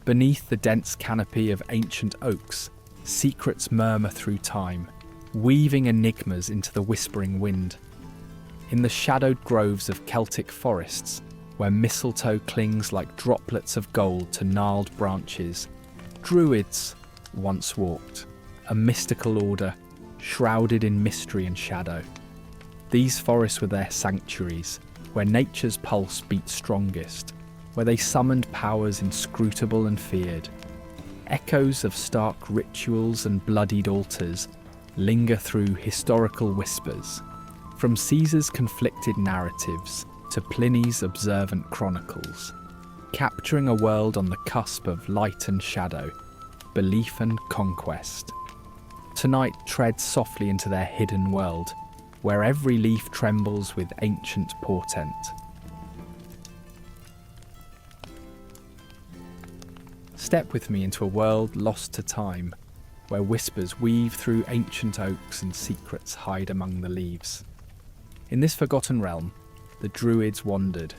Beneath the dense canopy of ancient oaks, secrets murmur through time, weaving enigmas into the whispering wind. In the shadowed groves of Celtic forests, where mistletoe clings like droplets of gold to gnarled branches, Druids once walked, a mystical order, shrouded in mystery and shadow. These forests were their sanctuaries, where nature's pulse beat strongest, where they summoned powers inscrutable and feared. Echoes of stark rituals and bloodied altars linger through historical whispers, from Caesar's conflicted narratives to Pliny's observant chronicles, capturing a world on the cusp of light and shadow, belief and conquest. Tonight tread softly into their hidden world, where every leaf trembles with ancient portent. Step with me into a world lost to time, where whispers weave through ancient oaks and secrets hide among the leaves. In this forgotten realm, the Druids wandered,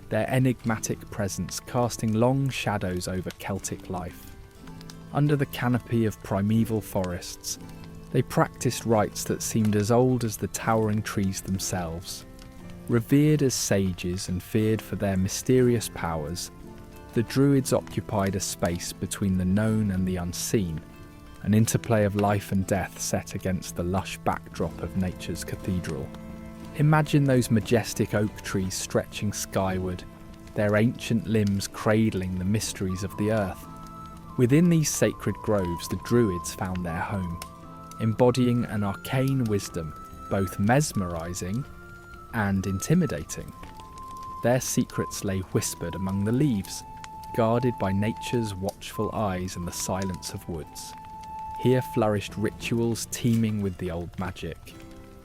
their enigmatic presence casting long shadows over Celtic life. Under the canopy of primeval forests, they practiced rites that seemed as old as the towering trees themselves. Revered as sages and feared for their mysterious powers, the Druids occupied a space between the known and the unseen, an interplay of life and death set against the lush backdrop of nature's cathedral. Imagine those majestic oak trees stretching skyward, their ancient limbs cradling the mysteries of the earth. Within these sacred groves, the Druids found their home, embodying an arcane wisdom, both mesmerising and intimidating. Their secrets lay whispered among the leaves, guarded by nature's watchful eyes and the silence of woods. Here flourished rituals teeming with the old magic,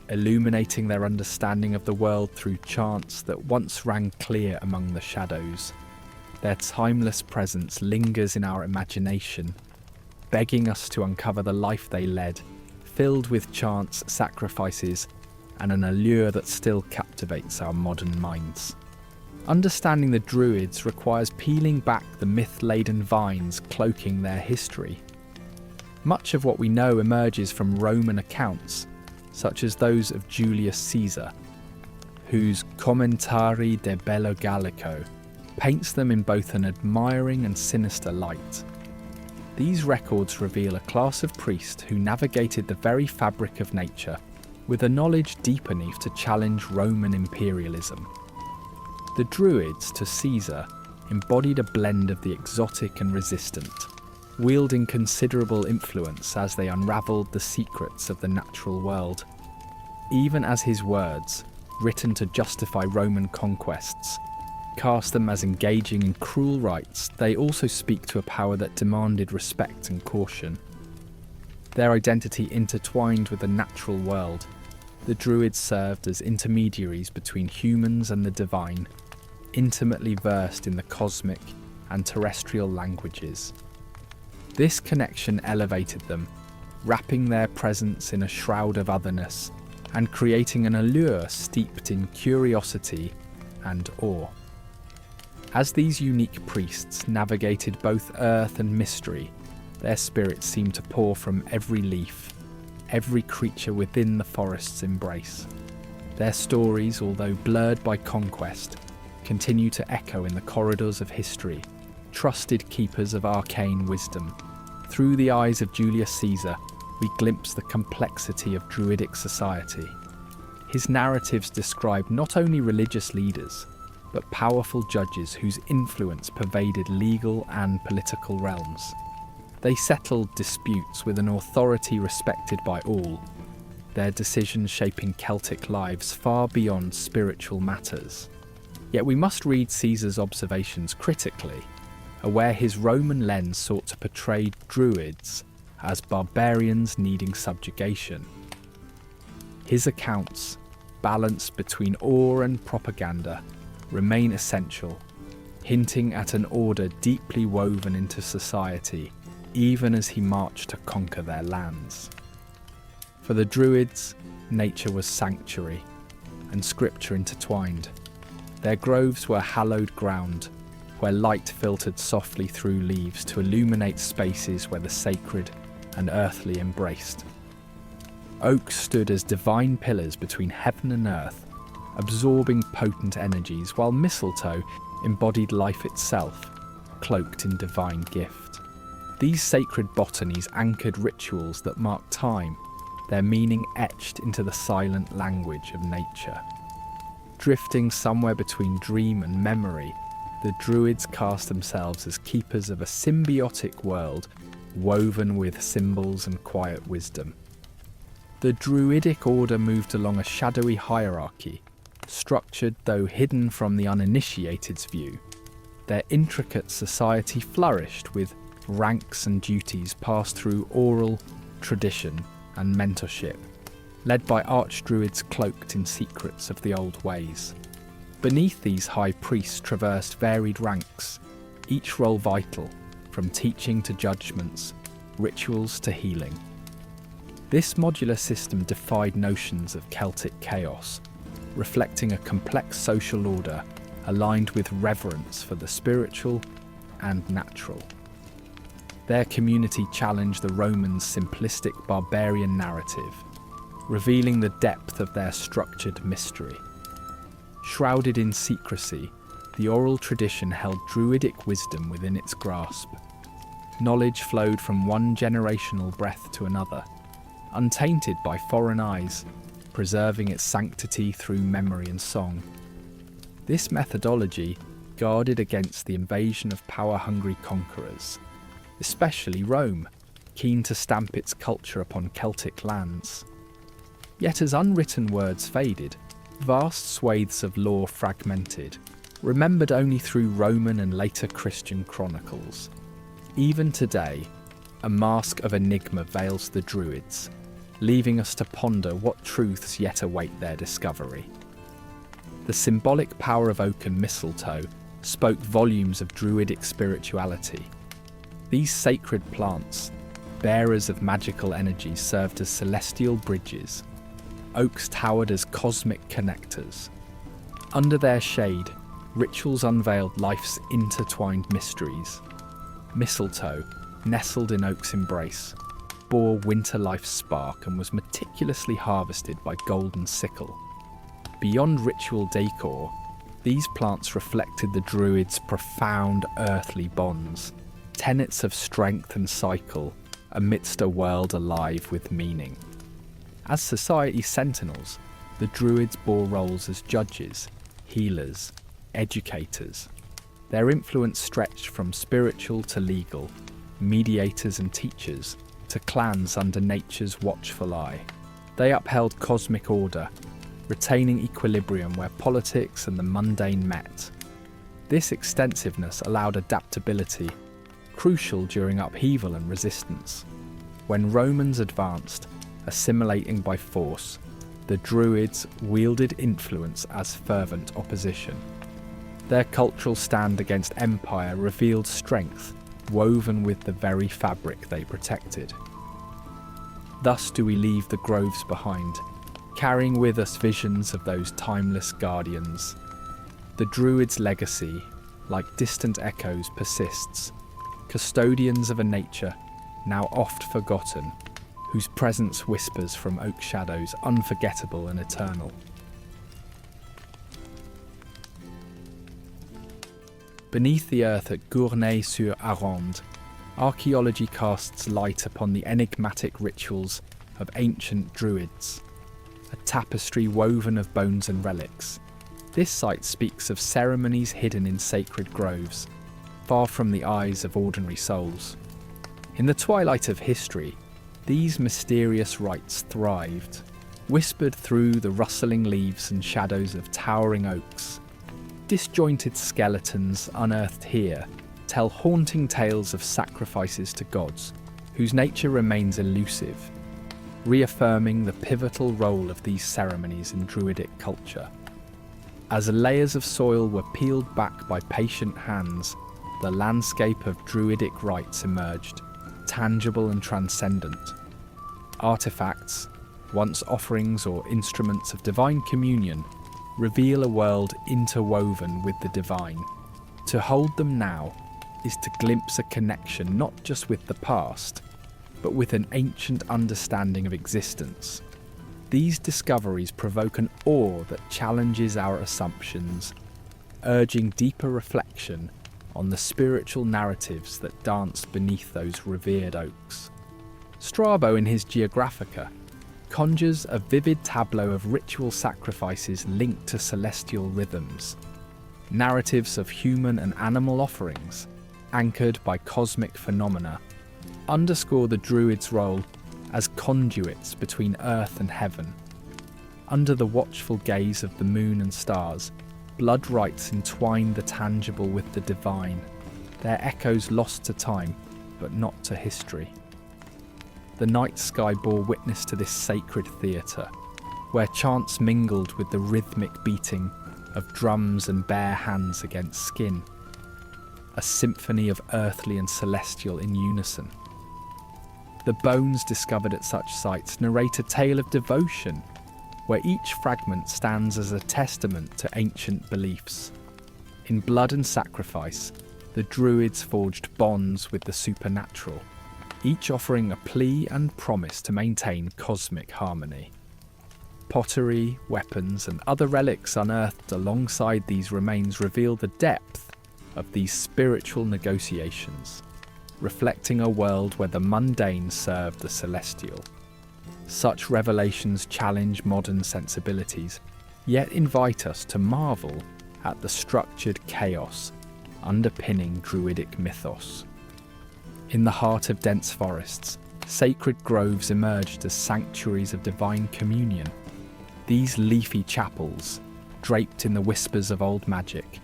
illuminating their understanding of the world through chants that once rang clear among the shadows. Their timeless presence lingers in our imagination, begging us to uncover the life they led, filled with chants, sacrifices, and an allure that still captivates our modern minds. Understanding the Druids requires peeling back the myth-laden vines cloaking their history. Much of what we know emerges from Roman accounts, such as those of Julius Caesar, whose Commentari de Bello Gallico paints them in both an admiring and sinister light. These records reveal a class of priests who navigated the very fabric of nature with a knowledge deep enough to challenge Roman imperialism. The Druids, to Caesar, embodied a blend of the exotic and resistant, wielding considerable influence as they unravelled the secrets of the natural world. Even as his words, written to justify Roman conquests, cast them as engaging in cruel rites, they also speak to a power that demanded respect and caution. Their identity intertwined with the natural world, the Druids served as intermediaries between humans and the divine, intimately versed in the cosmic and terrestrial languages. This connection elevated them, wrapping their presence in a shroud of otherness and creating an allure steeped in curiosity and awe. As these unique priests navigated both earth and mystery, their spirits seemed to pour from every leaf, every creature within the forest's embrace. Their stories, although blurred by conquest, continue to echo in the corridors of history, trusted keepers of arcane wisdom. Through the eyes of Julius Caesar, we glimpse the complexity of Druidic society. His narratives describe not only religious leaders, but powerful judges whose influence pervaded legal and political realms. They settled disputes with an authority respected by all, their decisions shaping Celtic lives far beyond spiritual matters. Yet we must read Caesar's observations critically, aware his Roman lens sought to portray Druids as barbarians needing subjugation. His accounts, balanced between awe and propaganda, remain essential, hinting at an order deeply woven into society, even as he marched to conquer their lands. For the Druids, nature was sanctuary, and scripture intertwined. Their groves were hallowed ground, where light filtered softly through leaves to illuminate spaces where the sacred and earthly embraced. Oaks stood as divine pillars between heaven and earth, absorbing potent energies, while mistletoe embodied life itself, cloaked in divine gift. These sacred botanies anchored rituals that marked time, their meaning etched into the silent language of nature. Drifting somewhere between dream and memory, the Druids cast themselves as keepers of a symbiotic world woven with symbols and quiet wisdom. The Druidic order moved along a shadowy hierarchy, structured though hidden from the uninitiated's view. Their intricate society flourished with ranks and duties passed through oral tradition and mentorship, led by archdruids cloaked in secrets of the old ways. Beneath these high priests traversed varied ranks, each role vital, from teaching to judgments, rituals to healing. This modular system defied notions of Celtic chaos, reflecting a complex social order aligned with reverence for the spiritual and natural. Their community challenged the Romans' simplistic barbarian narrative, revealing the depth of their structured mystery. Shrouded in secrecy, the oral tradition held Druidic wisdom within its grasp. Knowledge flowed from one generational breath to another, untainted by foreign eyes, preserving its sanctity through memory and song. This methodology guarded against the invasion of power-hungry conquerors, especially Rome, keen to stamp its culture upon Celtic lands. Yet as unwritten words faded, vast swathes of lore fragmented, remembered only through Roman and later Christian chronicles. Even today, a mask of enigma veils the Druids, leaving us to ponder what truths yet await their discovery. The symbolic power of oak and mistletoe spoke volumes of Druidic spirituality. These sacred plants, bearers of magical energy, served as celestial bridges. Oaks towered as cosmic connectors. Under their shade, rituals unveiled life's intertwined mysteries. Mistletoe, nestled in oak's embrace, bore winter life's spark and was meticulously harvested by golden sickle. Beyond ritual decor, these plants reflected the Druids' profound earthly bonds, tenets of strength and cycle amidst a world alive with meaning. As society's sentinels, the Druids bore roles as judges, healers, educators. Their influence stretched from spiritual to legal, mediators and teachers, to clans under nature's watchful eye. They upheld cosmic order, retaining equilibrium where politics and the mundane met. This extensiveness allowed adaptability, crucial during upheaval and resistance. When Romans advanced, assimilating by force, the Druids wielded influence as fervent opposition. Their cultural stand against empire revealed strength, woven with the very fabric they protected. Thus do we leave the groves behind, carrying with us visions of those timeless guardians. The Druids' legacy, like distant echoes, persists, custodians of a nature now oft forgotten, whose presence whispers from oak shadows unforgettable and eternal. Beneath the earth at Gournay-sur-Aronde, archaeology casts light upon the enigmatic rituals of ancient Druids, a tapestry woven of bones and relics. This site speaks of ceremonies hidden in sacred groves, far from the eyes of ordinary souls. In the twilight of history, these mysterious rites thrived, whispered through the rustling leaves and shadows of towering oaks. Disjointed skeletons unearthed here tell haunting tales of sacrifices to gods, whose nature remains elusive, reaffirming the pivotal role of these ceremonies in Druidic culture. As layers of soil were peeled back by patient hands, the landscape of Druidic rites emerged, tangible and transcendent. Artifacts, once offerings or instruments of divine communion, reveal a world interwoven with the divine, To hold them now is to glimpse a connection not just with the past, but with an ancient understanding of existence. These discoveries provoke an awe that challenges our assumptions, urging deeper reflection on the spiritual narratives that dance beneath those revered oaks. Strabo, in his Geographica, conjures a vivid tableau of ritual sacrifices linked to celestial rhythms, narratives of human and animal offerings, anchored by cosmic phenomena, underscore the Druids' role as conduits between earth and heaven. Under the watchful gaze of the moon and stars, blood rites entwine the tangible with the divine, their echoes lost to time, but not to history. The night sky bore witness to this sacred theatre, where chants mingled with the rhythmic beating of drums and bare hands against skin, a symphony of earthly and celestial in unison. The bones discovered at such sites narrate a tale of devotion, where each fragment stands as a testament to ancient beliefs. In blood and sacrifice, the Druids forged bonds with the supernatural, each offering a plea and promise to maintain cosmic harmony. Pottery, weapons, and other relics unearthed alongside these remains reveal the depth of these spiritual negotiations, reflecting a world where the mundane served the celestial. Such revelations challenge modern sensibilities, yet invite us to marvel at the structured chaos underpinning Druidic mythos. In the heart of dense forests, sacred groves emerged as sanctuaries of divine communion. These leafy chapels, draped in the whispers of old magic,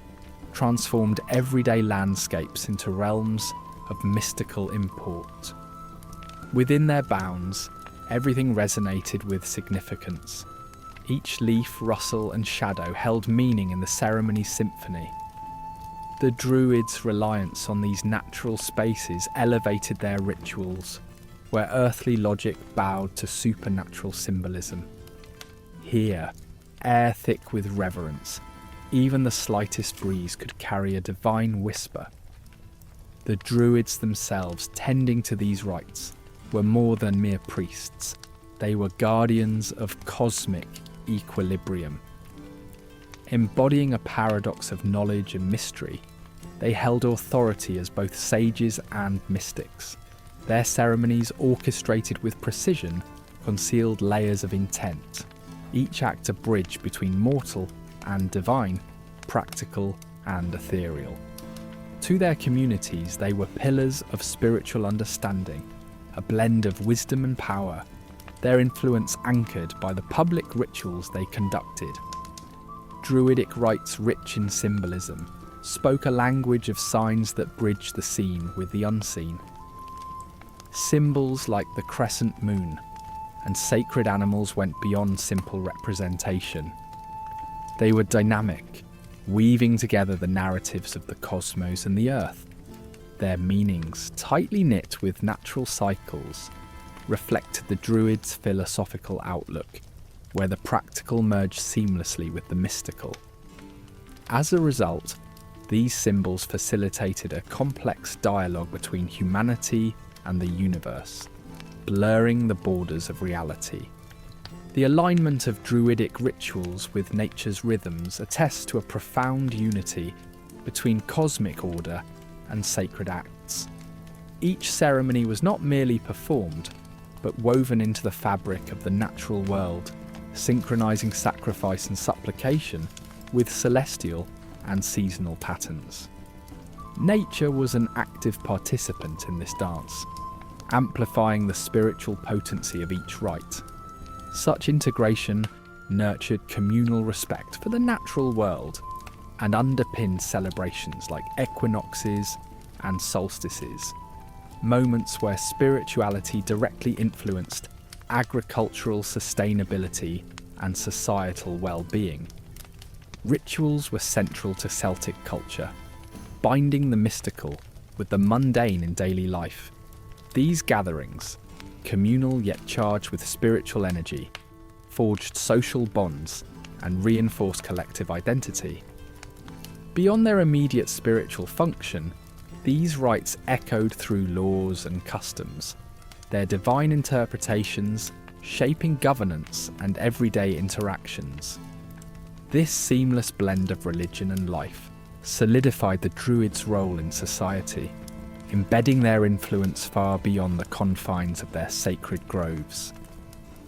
transformed everyday landscapes into realms of mystical import. Within their bounds, everything resonated with significance. Each leaf, rustle, and shadow held meaning in the ceremony's symphony. The Druids' reliance on these natural spaces elevated their rituals, where earthly logic bowed to supernatural symbolism. Here, air thick with reverence, even the slightest breeze could carry a divine whisper. The Druids themselves, tending to these rites, were more than mere priests. They were guardians of cosmic equilibrium. Embodying a paradox of knowledge and mystery, they held authority as both sages and mystics. Their ceremonies, orchestrated with precision, concealed layers of intent, each act a bridge between mortal and divine, practical and ethereal. To their communities, they were pillars of spiritual understanding, a blend of wisdom and power, their influence anchored by the public rituals they conducted. Druidic rites rich in symbolism spoke a language of signs that bridged the seen with the unseen. Symbols like the crescent moon and sacred animals went beyond simple representation. They were dynamic, weaving together the narratives of the cosmos and the earth. Their meanings, tightly knit with natural cycles, reflected the Druids' philosophical outlook, where the practical merged seamlessly with the mystical. As a result, these symbols facilitated a complex dialogue between humanity and the universe, blurring the borders of reality. The alignment of Druidic rituals with nature's rhythms attests to a profound unity between cosmic order and sacred acts. Each ceremony was not merely performed, but woven into the fabric of the natural world, synchronizing sacrifice and supplication with celestial and seasonal patterns. Nature was an active participant in this dance, amplifying the spiritual potency of each rite. Such integration nurtured communal respect for the natural world and underpinned celebrations like equinoxes and solstices, moments where spirituality directly influenced agricultural sustainability and societal well-being. Rituals were central to Celtic culture, binding the mystical with the mundane in daily life. These gatherings, communal yet charged with spiritual energy, forged social bonds and reinforced collective identity. Beyond their immediate spiritual function, these rites echoed through laws and customs, their divine interpretations shaping governance and everyday interactions. This seamless blend of religion and life solidified the Druids' role in society, embedding their influence far beyond the confines of their sacred groves.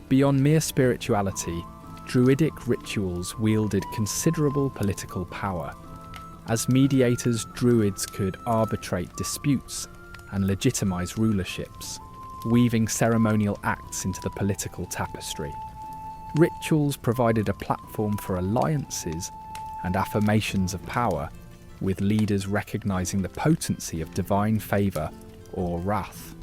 Beyond mere spirituality, Druidic rituals wielded considerable political power. As mediators, Druids could arbitrate disputes and legitimize rulerships, weaving ceremonial acts into the political tapestry. Rituals provided a platform for alliances and affirmations of power, with leaders recognizing the potency of divine favor or wrath.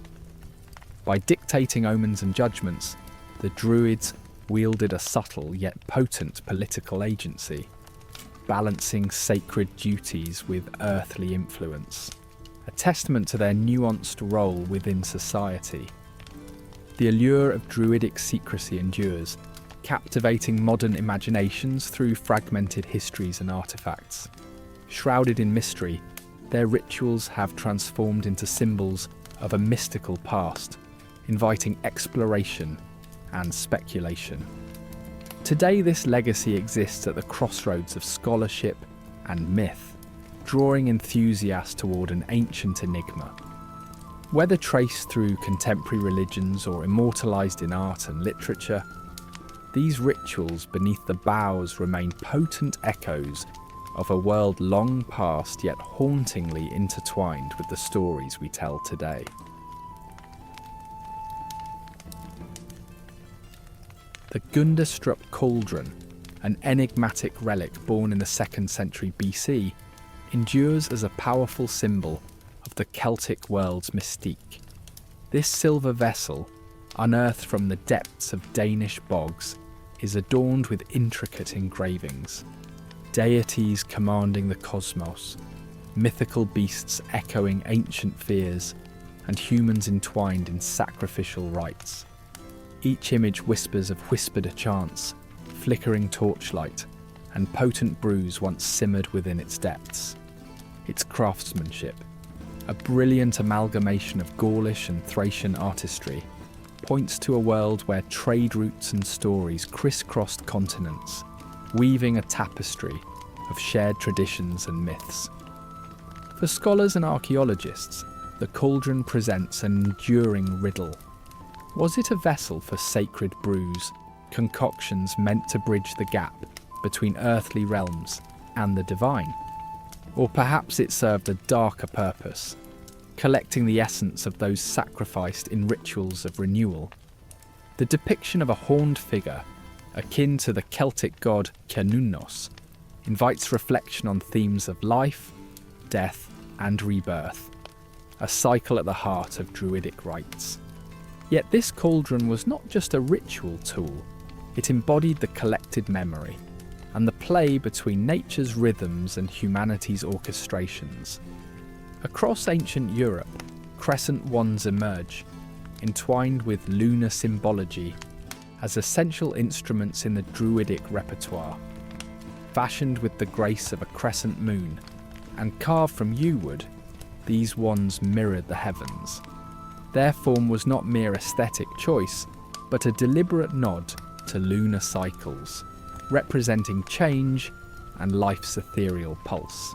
By dictating omens and judgments, the Druids wielded a subtle yet potent political agency, balancing sacred duties with earthly influence, a testament to their nuanced role within society. The allure of Druidic secrecy endures, captivating modern imaginations through fragmented histories and artifacts. Shrouded in mystery, their rituals have transformed into symbols of a mystical past, inviting exploration and speculation. Today, this legacy exists at the crossroads of scholarship and myth, drawing enthusiasts toward an ancient enigma. Whether traced through contemporary religions or immortalized in art and literature, these rituals beneath the boughs remain potent echoes of a world long past yet hauntingly intertwined with the stories we tell today. The Gundestrup cauldron, an enigmatic relic born in the 2nd century BC, endures as a powerful symbol of the Celtic world's mystique. This silver vessel, unearthed from the depths of Danish bogs, is adorned with intricate engravings. Deities commanding the cosmos, mythical beasts echoing ancient fears, and humans entwined in sacrificial rites. Each image whispers of whispered chants, flickering torchlight, and potent brews once simmered within its depths. Its craftsmanship, a brilliant amalgamation of Gaulish and Thracian artistry, points to a world where trade routes and stories crisscrossed continents, weaving a tapestry of shared traditions and myths. For scholars and archaeologists, the cauldron presents an enduring riddle. Was it a vessel for sacred brews, concoctions meant to bridge the gap between earthly realms and the divine? Or perhaps it served a darker purpose, collecting the essence of those sacrificed in rituals of renewal. The depiction of a horned figure, akin to the Celtic god Cernunnos, invites reflection on themes of life, death, and rebirth, a cycle at the heart of Druidic rites. Yet this cauldron was not just a ritual tool, it embodied the collected memory and the play between nature's rhythms and humanity's orchestrations. Across ancient Europe, crescent wands emerge, entwined with lunar symbology, as essential instruments in the Druidic repertoire. Fashioned with the grace of a crescent moon and carved from yew wood, these wands mirrored the heavens. Their form was not mere aesthetic choice, but a deliberate nod to lunar cycles, representing change and life's ethereal pulse.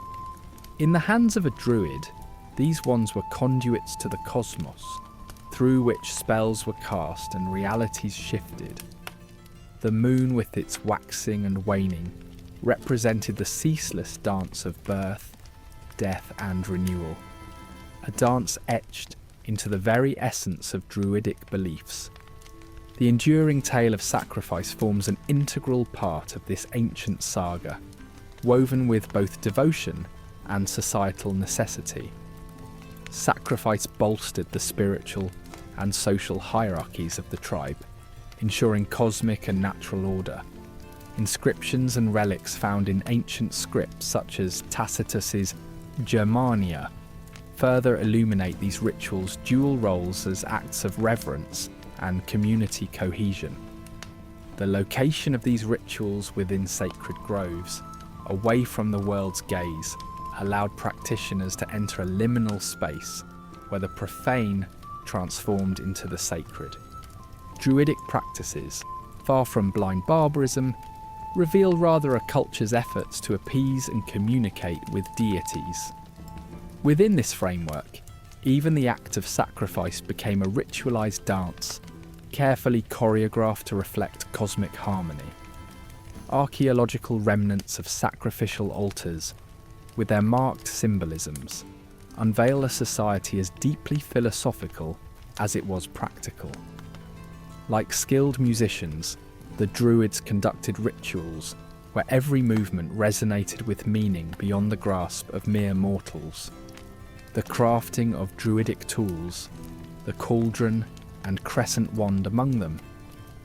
In the hands of a druid, these wands were conduits to the cosmos, through which spells were cast and realities shifted. The moon, with its waxing and waning, represented the ceaseless dance of birth, death, and renewal, a dance etched into the very essence of Druidic beliefs. The enduring tale of sacrifice forms an integral part of this ancient saga, woven with both devotion and societal necessity. Sacrifice bolstered the spiritual and social hierarchies of the tribe, ensuring cosmic and natural order. Inscriptions and relics found in ancient scripts such as Tacitus's Germania further illuminate these rituals' dual roles as acts of reverence and community cohesion. The location of these rituals within sacred groves, away from the world's gaze, allowed practitioners to enter a liminal space where the profane transformed into the sacred. Druidic practices, far from blind barbarism, reveal rather a culture's efforts to appease and communicate with deities. Within this framework, even the act of sacrifice became a ritualized dance, carefully choreographed to reflect cosmic harmony. Archaeological remnants of sacrificial altars, with their marked symbolisms, unveil a society as deeply philosophical as it was practical. Like skilled musicians, the Druids conducted rituals where every movement resonated with meaning beyond the grasp of mere mortals. The crafting of Druidic tools, the cauldron and crescent wand among them,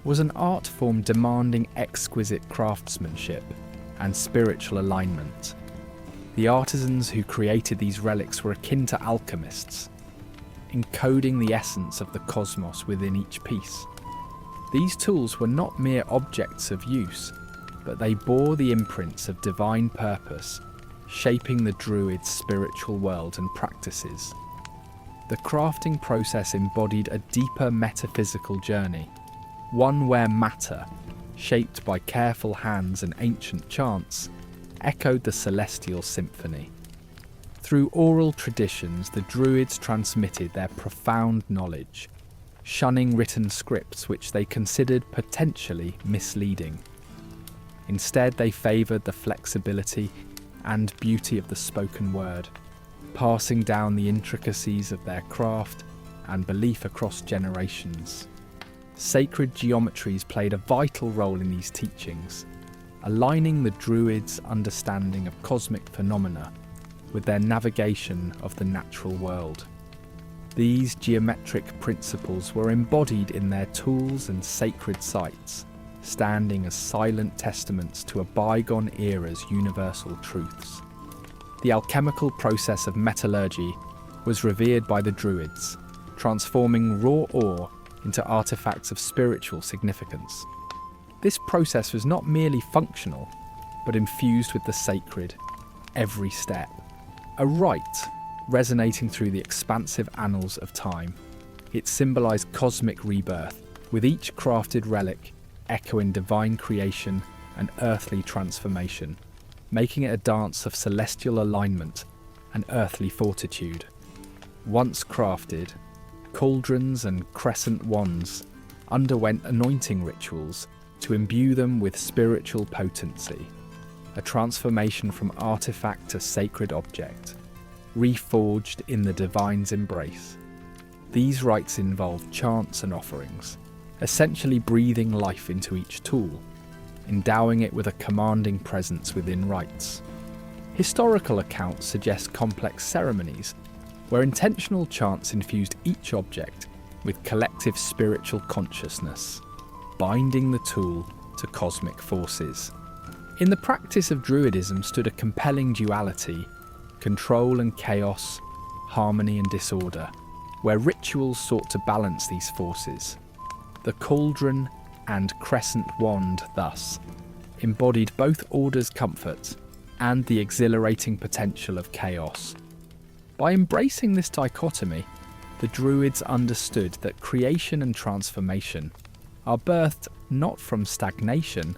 was an art form demanding exquisite craftsmanship and spiritual alignment. The artisans who created these relics were akin to alchemists, encoding the essence of the cosmos within each piece. These tools were not mere objects of use, but they bore the imprints of divine purpose, shaping the Druids' spiritual world and practices. The crafting process embodied a deeper metaphysical journey, one where matter, shaped by careful hands and ancient chants, echoed the celestial symphony. Through oral traditions, the Druids transmitted their profound knowledge, shunning written scripts which they considered potentially misleading. Instead, they favoured the flexibility and beauty of the spoken word, passing down the intricacies of their craft and belief across generations. Sacred geometries played a vital role in these teachings, aligning the Druids' understanding of cosmic phenomena with their navigation of the natural world. These geometric principles were embodied in their tools and sacred sites, standing as silent testaments to a bygone era's universal truths. The alchemical process of metallurgy was revered by the Druids, transforming raw ore into artifacts of spiritual significance. This process was not merely functional, but infused with the sacred, every step. A rite resonating through the expansive annals of time. It symbolised cosmic rebirth, with each crafted relic echoing divine creation and earthly transformation, making it a dance of celestial alignment and earthly fortitude. Once crafted, cauldrons and crescent wands underwent anointing rituals to imbue them with spiritual potency, a transformation from artifact to sacred object, reforged in the divine's embrace. These rites involved chants and offerings, essentially breathing life into each tool, endowing it with a commanding presence within rites. Historical accounts suggest complex ceremonies where intentional chants infused each object with collective spiritual consciousness, binding the tool to cosmic forces. In the practice of Druidism stood a compelling duality: control and chaos, harmony and disorder, where rituals sought to balance these forces. The cauldron and crescent wand, thus, embodied both order's comfort and the exhilarating potential of chaos. By embracing this dichotomy, the Druids understood that creation and transformation are birthed not from stagnation,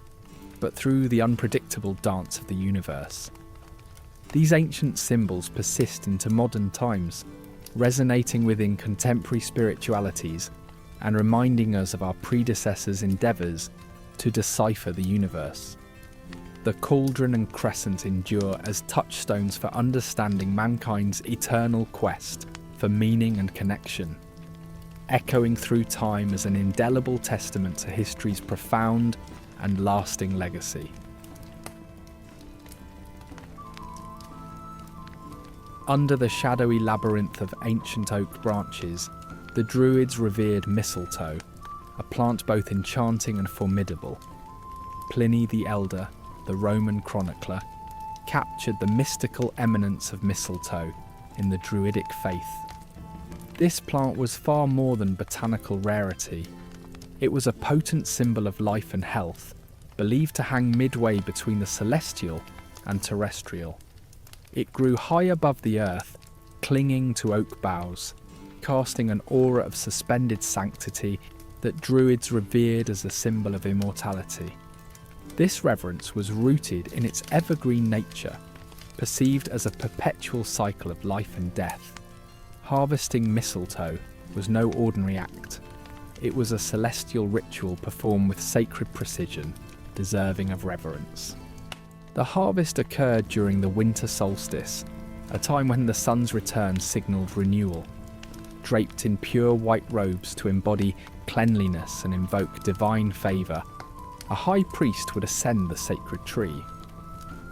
but through the unpredictable dance of the universe. These ancient symbols persist into modern times, resonating within contemporary spiritualities and reminding us of our predecessors' endeavours to decipher the universe. The cauldron and crescent endure as touchstones for understanding mankind's eternal quest for meaning and connection, echoing through time as an indelible testament to history's profound and lasting legacy. Under the shadowy labyrinth of ancient oak branches, the Druids revered mistletoe, a plant both enchanting and formidable. Pliny the Elder, the Roman chronicler, captured the mystical eminence of mistletoe in the Druidic faith. This plant was far more than botanical rarity. It was a potent symbol of life and health, believed to hang midway between the celestial and terrestrial. It grew high above the earth, clinging to oak boughs, casting an aura of suspended sanctity that Druids revered as a symbol of immortality. This reverence was rooted in its evergreen nature, perceived as a perpetual cycle of life and death. Harvesting mistletoe was no ordinary act. It was a celestial ritual performed with sacred precision, deserving of reverence. The harvest occurred during the winter solstice, a time when the sun's return signalled renewal. Draped in pure white robes to embody cleanliness and invoke divine favour, a high priest would ascend the sacred tree.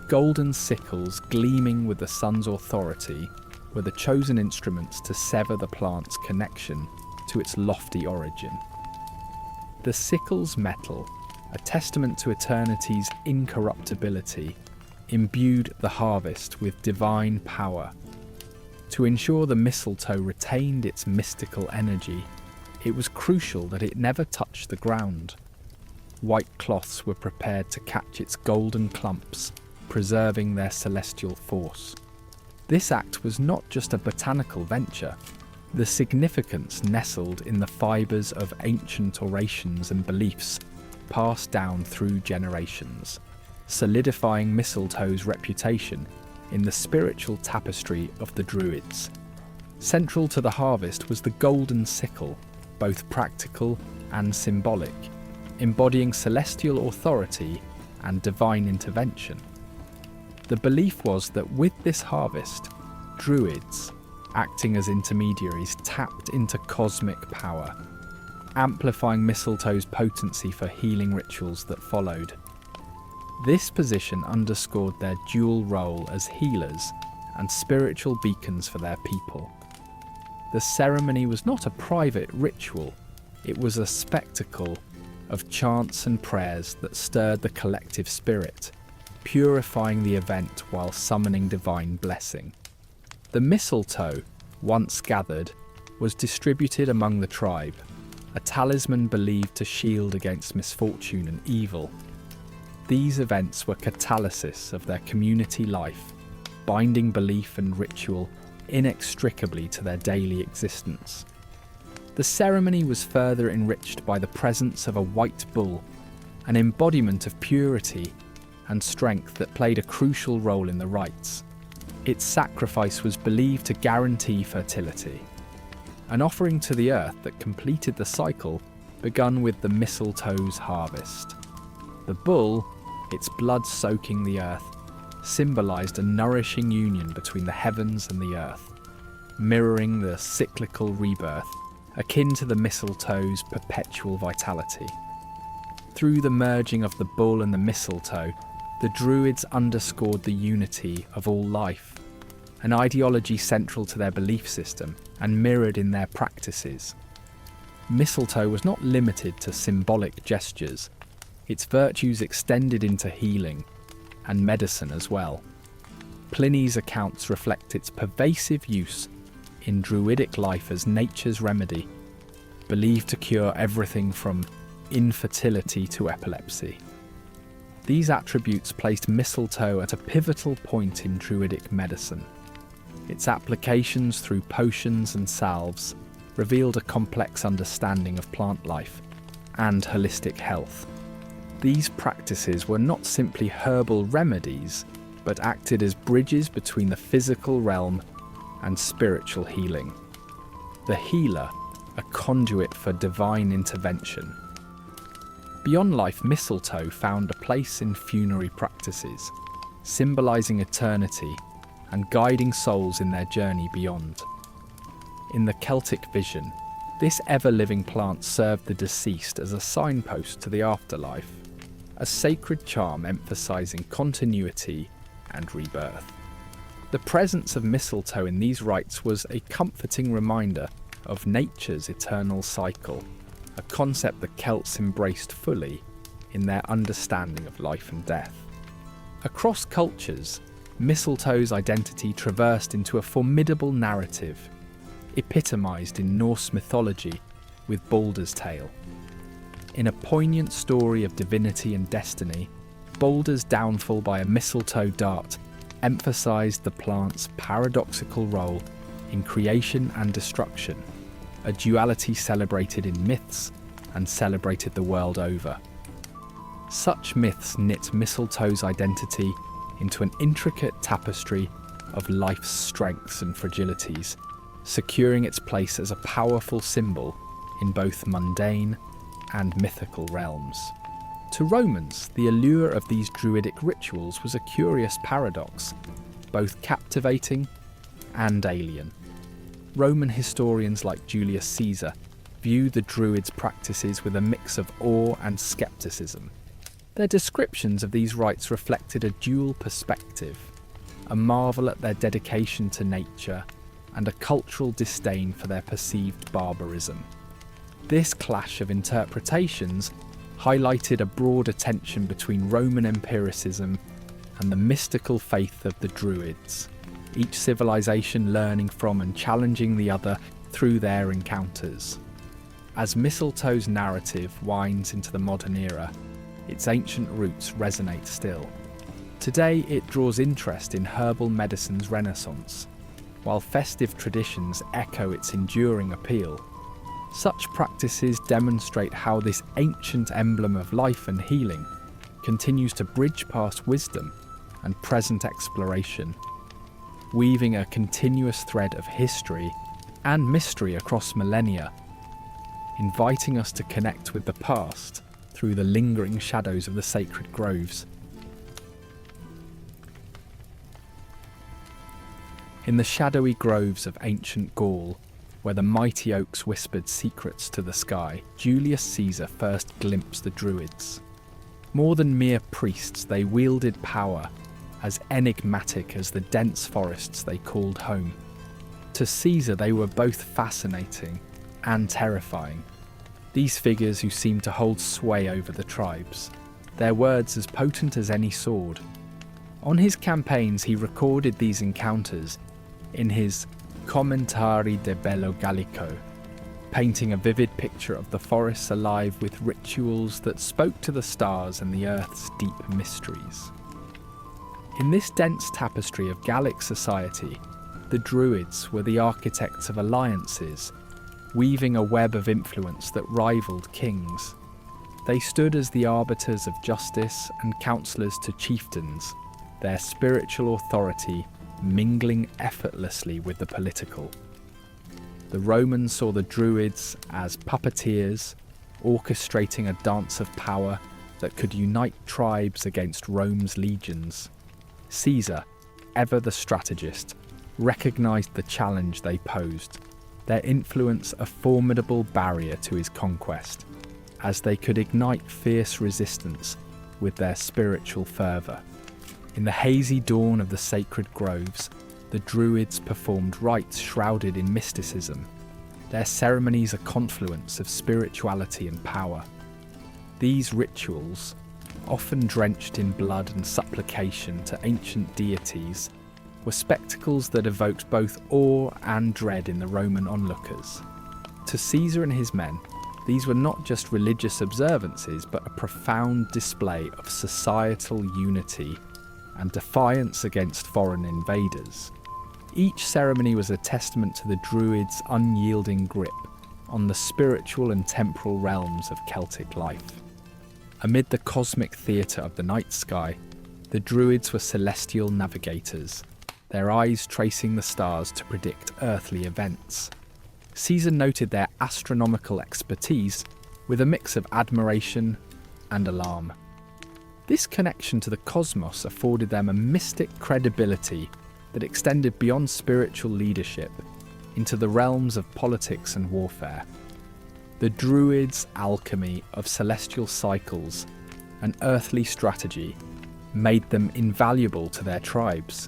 Golden sickles gleaming with the sun's authority were the chosen instruments to sever the plant's connection to its lofty origin. The sickle's metal, a testament to eternity's incorruptibility, imbued the harvest with divine power. To ensure the mistletoe retained its mystical energy, it was crucial that it never touch the ground. White cloths were prepared to catch its golden clumps, preserving their celestial force. This act was not just a botanical venture. The significance nestled in the fibres of ancient orations and beliefs passed down through generations, solidifying mistletoe's reputation in the spiritual tapestry of the Druids. Central to the harvest was the golden sickle, both practical and symbolic, embodying celestial authority and divine intervention. The belief was that with this harvest, Druids, acting as intermediaries, tapped into cosmic power, amplifying mistletoe's potency for healing rituals that followed. This position underscored their dual role as healers and spiritual beacons for their people. The ceremony was not a private ritual, it was a spectacle of chants and prayers that stirred the collective spirit, purifying the event while summoning divine blessing. The mistletoe, once gathered, was distributed among the tribe, a talisman believed to shield against misfortune and evil. These events were catalysis of their community life, binding belief and ritual inextricably to their daily existence. The ceremony was further enriched by the presence of a white bull, an embodiment of purity and strength that played a crucial role in the rites. Its sacrifice was believed to guarantee fertility. An offering to the earth that completed the cycle begun with the mistletoe's harvest. The bull, its blood soaking the earth, symbolised a nourishing union between the heavens and the earth, mirroring the cyclical rebirth, akin to the mistletoe's perpetual vitality. Through the merging of the bull and the mistletoe, the Druids underscored the unity of all life, an ideology central to their belief system and mirrored in their practices. Mistletoe was not limited to symbolic gestures. Its virtues extended into healing and medicine as well. Pliny's accounts reflect its pervasive use in Druidic life as nature's remedy, believed to cure everything from infertility to epilepsy. These attributes placed mistletoe at a pivotal point in Druidic medicine. Its applications through potions and salves revealed a complex understanding of plant life and holistic health. These practices were not simply herbal remedies, but acted as bridges between the physical realm and spiritual healing. The healer, a conduit for divine intervention. Beyond life, mistletoe found a place in funerary practices, symbolising eternity and guiding souls in their journey beyond. In the Celtic vision, this ever-living plant served the deceased as a signpost to the afterlife, a sacred charm emphasising continuity and rebirth. The presence of mistletoe in these rites was a comforting reminder of nature's eternal cycle, a concept the Celts embraced fully in their understanding of life and death. Across cultures, mistletoe's identity traversed into a formidable narrative, epitomised in Norse mythology with Baldur's Tale. In a poignant story of divinity and destiny, Balder's downfall by a mistletoe dart emphasised the plant's paradoxical role in creation and destruction, a duality celebrated in myths and celebrated the world over. Such myths knit mistletoe's identity into an intricate tapestry of life's strengths and fragilities, securing its place as a powerful symbol in both mundane and mythical realms. To Romans, the allure of these Druidic rituals was a curious paradox, both captivating and alien. Roman historians like Julius Caesar view the Druids' practices with a mix of awe and skepticism. Their descriptions of these rites reflected a dual perspective, a marvel at their dedication to nature and a cultural disdain for their perceived barbarism. This clash of interpretations highlighted a broader tension between Roman empiricism and the mystical faith of the Druids, each civilization learning from and challenging the other through their encounters. As mistletoe's narrative winds into the modern era, its ancient roots resonate still. Today it draws interest in herbal medicine's renaissance, while festive traditions echo its enduring appeal. Such practices demonstrate how this ancient emblem of life and healing continues to bridge past wisdom and present exploration, weaving a continuous thread of history and mystery across millennia, inviting us to connect with the past through the lingering shadows of the sacred groves. In the shadowy groves of ancient Gaul, where the mighty oaks whispered secrets to the sky, Julius Caesar first glimpsed the Druids. More than mere priests, they wielded power, as enigmatic as the dense forests they called home. To Caesar, they were both fascinating and terrifying. These figures who seemed to hold sway over the tribes, their words as potent as any sword. On his campaigns, he recorded these encounters in his Commentari de Bello Gallico, painting a vivid picture of the forests alive with rituals that spoke to the stars and the earth's deep mysteries. In this dense tapestry of Gallic society, the Druids were the architects of alliances, weaving a web of influence that rivaled kings. They stood as the arbiters of justice and counsellors to chieftains, their spiritual authority mingling effortlessly with the political. The Romans saw the Druids as puppeteers, orchestrating a dance of power that could unite tribes against Rome's legions. Caesar, ever the strategist, recognised the challenge they posed, their influence a formidable barrier to his conquest, as they could ignite fierce resistance with their spiritual fervour. In the hazy dawn of the sacred groves, the Druids performed rites shrouded in mysticism, their ceremonies a confluence of spirituality and power. These rituals, often drenched in blood and supplication to ancient deities, were spectacles that evoked both awe and dread in the Roman onlookers. To Caesar and his men, these were not just religious observances, but a profound display of societal unity and defiance against foreign invaders. Each ceremony was a testament to the Druids' unyielding grip on the spiritual and temporal realms of Celtic life. Amid the cosmic theatre of the night sky, the Druids were celestial navigators, their eyes tracing the stars to predict earthly events. Caesar noted their astronomical expertise with a mix of admiration and alarm. This connection to the cosmos afforded them a mystic credibility that extended beyond spiritual leadership into the realms of politics and warfare. The Druids' alchemy of celestial cycles and earthly strategy made them invaluable to their tribes,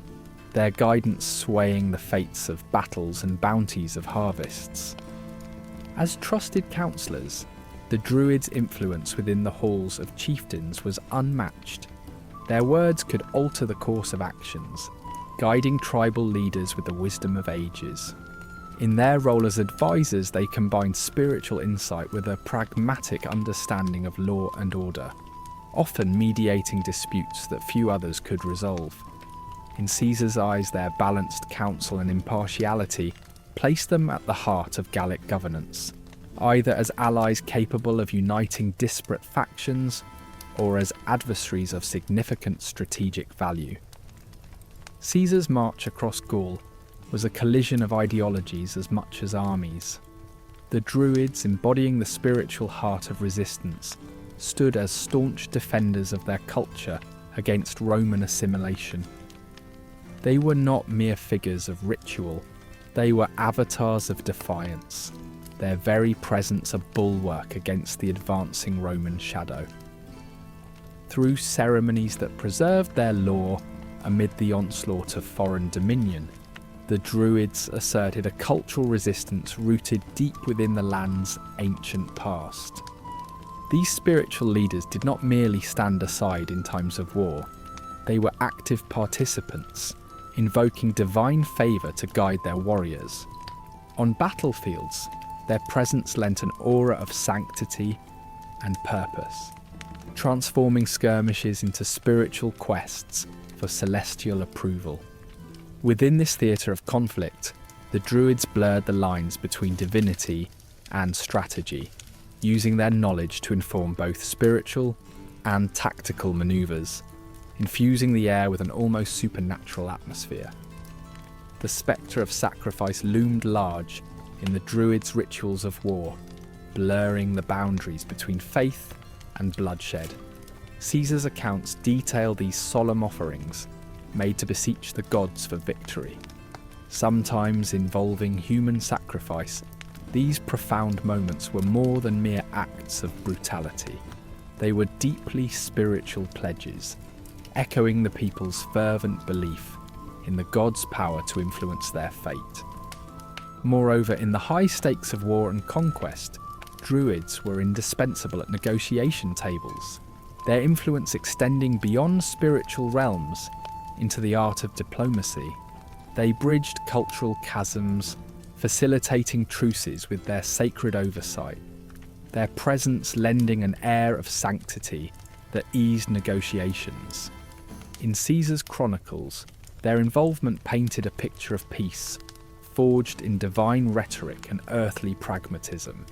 their guidance swaying the fates of battles and bounties of harvests. As trusted counsellors, the Druids' influence within the halls of chieftains was unmatched. Their words could alter the course of actions, guiding tribal leaders with the wisdom of ages. In their role as advisors, they combined spiritual insight with a pragmatic understanding of law and order. often mediating disputes that few others could resolve. In Caesar's eyes, their balanced counsel and impartiality placed them at the heart of Gallic governance, either as allies capable of uniting disparate factions or as adversaries of significant strategic value. Caesar's march across Gaul was a collision of ideologies as much as armies. The Druids, embodying the spiritual heart of resistance, stood as staunch defenders of their culture against Roman assimilation. They were not mere figures of ritual, they were avatars of defiance, their very presence a bulwark against the advancing Roman shadow. Through ceremonies that preserved their law amid the onslaught of foreign dominion, the Druids asserted a cultural resistance rooted deep within the land's ancient past. These spiritual leaders did not merely stand aside in times of war, they were active participants, invoking divine favour to guide their warriors. On battlefields, their presence lent an aura of sanctity and purpose, transforming skirmishes into spiritual quests for celestial approval. Within this theatre of conflict, the Druids blurred the lines between divinity and strategy, using their knowledge to inform both spiritual and tactical manoeuvres, infusing the air with an almost supernatural atmosphere. The spectre of sacrifice loomed large in the Druids' rituals of war, blurring the boundaries between faith and bloodshed. Caesar's accounts detail these solemn offerings, made to beseech the gods for victory. Sometimes involving human sacrifice, these profound moments were more than mere acts of brutality. They were deeply spiritual pledges, echoing the people's fervent belief in the gods' power to influence their fate. Moreover, in the high stakes of war and conquest, Druids were indispensable at negotiation tables, their influence extending beyond spiritual realms into the art of diplomacy. They bridged cultural chasms, facilitating truces with their sacred oversight, their presence lending an air of sanctity that eased negotiations. In Caesar's chronicles, their involvement painted a picture of peace, forged in divine rhetoric and earthly pragmatism,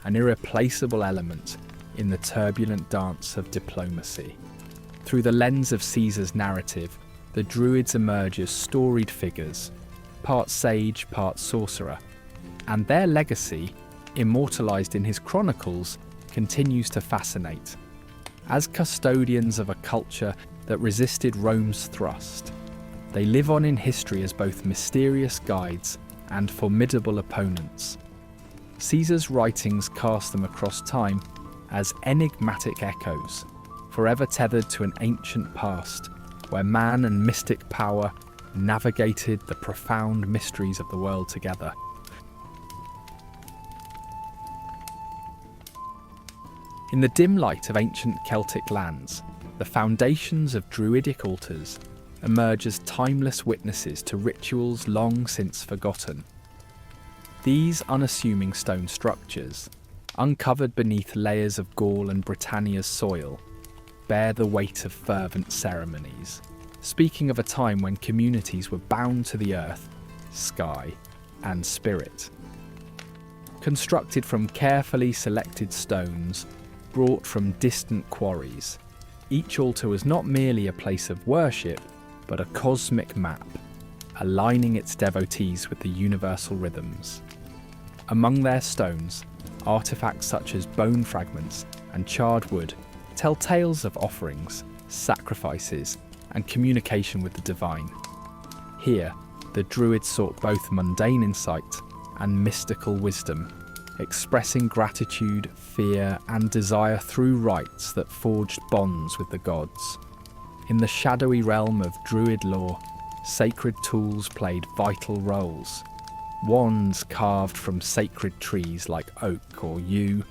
an irreplaceable element in the turbulent dance of diplomacy. Through the lens of Caesar's narrative, the Druids emerge as storied figures, part sage, part sorcerer, and their legacy, immortalised in his chronicles, continues to fascinate. As custodians of a culture that resisted Rome's thrust, they live on in history as both mysterious guides and formidable opponents. Caesar's writings cast them across time as enigmatic echoes, forever tethered to an ancient past where man and mystic power navigated the profound mysteries of the world together. In the dim light of ancient Celtic lands, the foundations of Druidic altars emerge as timeless witnesses to rituals long since forgotten. These unassuming stone structures, uncovered beneath layers of Gaul and Britannia's soil, bear the weight of fervent ceremonies, speaking of a time when communities were bound to the earth, sky, and spirit. Constructed from carefully selected stones brought from distant quarries, each altar was not merely a place of worship, but a cosmic map, aligning its devotees with the universal rhythms. Among their stones, artifacts such as bone fragments and charred wood tell tales of offerings, sacrifices, and communication with the divine. Here, the Druids sought both mundane insight and mystical wisdom, expressing gratitude, fear, and desire through rites that forged bonds with the gods. In the shadowy realm of Druid lore, sacred tools played vital roles. Wands carved from sacred trees like oak or yew,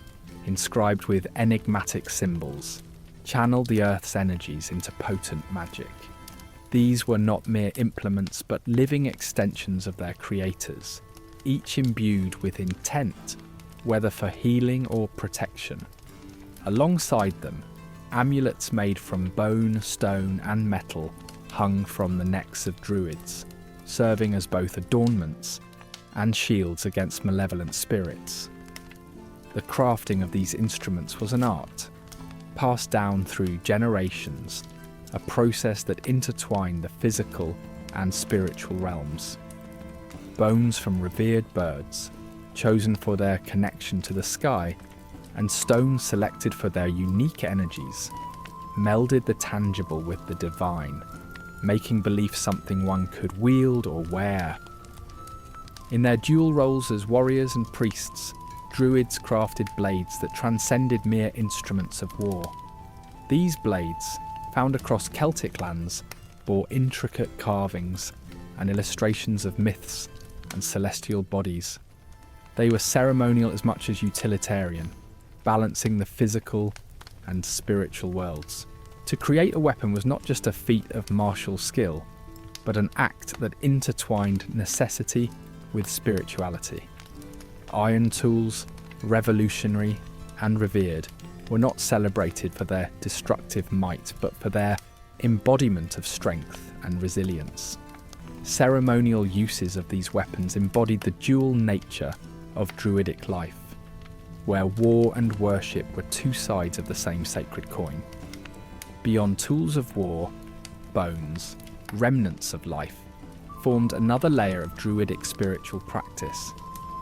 inscribed with enigmatic symbols, channeled the earth's energies into potent magic. These were not mere implements but living extensions of their creators, each imbued with intent, whether for healing or protection. Alongside them, amulets made from bone, stone, and metal hung from the necks of Druids, serving as both adornments and shields against malevolent spirits. The crafting of these instruments was an art, passed down through generations, a process that intertwined the physical and spiritual realms. Bones from revered birds, chosen for their connection to the sky, and stones selected for their unique energies, melded the tangible with the divine, making belief something one could wield or wear. In their dual roles as warriors and priests, Druids crafted blades that transcended mere instruments of war. These blades, found across Celtic lands, bore intricate carvings and illustrations of myths and celestial bodies. They were ceremonial as much as utilitarian, balancing the physical and spiritual worlds. To create a weapon was not just a feat of martial skill, but an act that intertwined necessity with spirituality. Iron tools, revolutionary and revered, were not celebrated for their destructive might, but for their embodiment of strength and resilience. Ceremonial uses of these weapons embodied the dual nature of Druidic life, where war and worship were two sides of the same sacred coin. Beyond tools of war, bones, remnants of life, formed another layer of Druidic spiritual practice.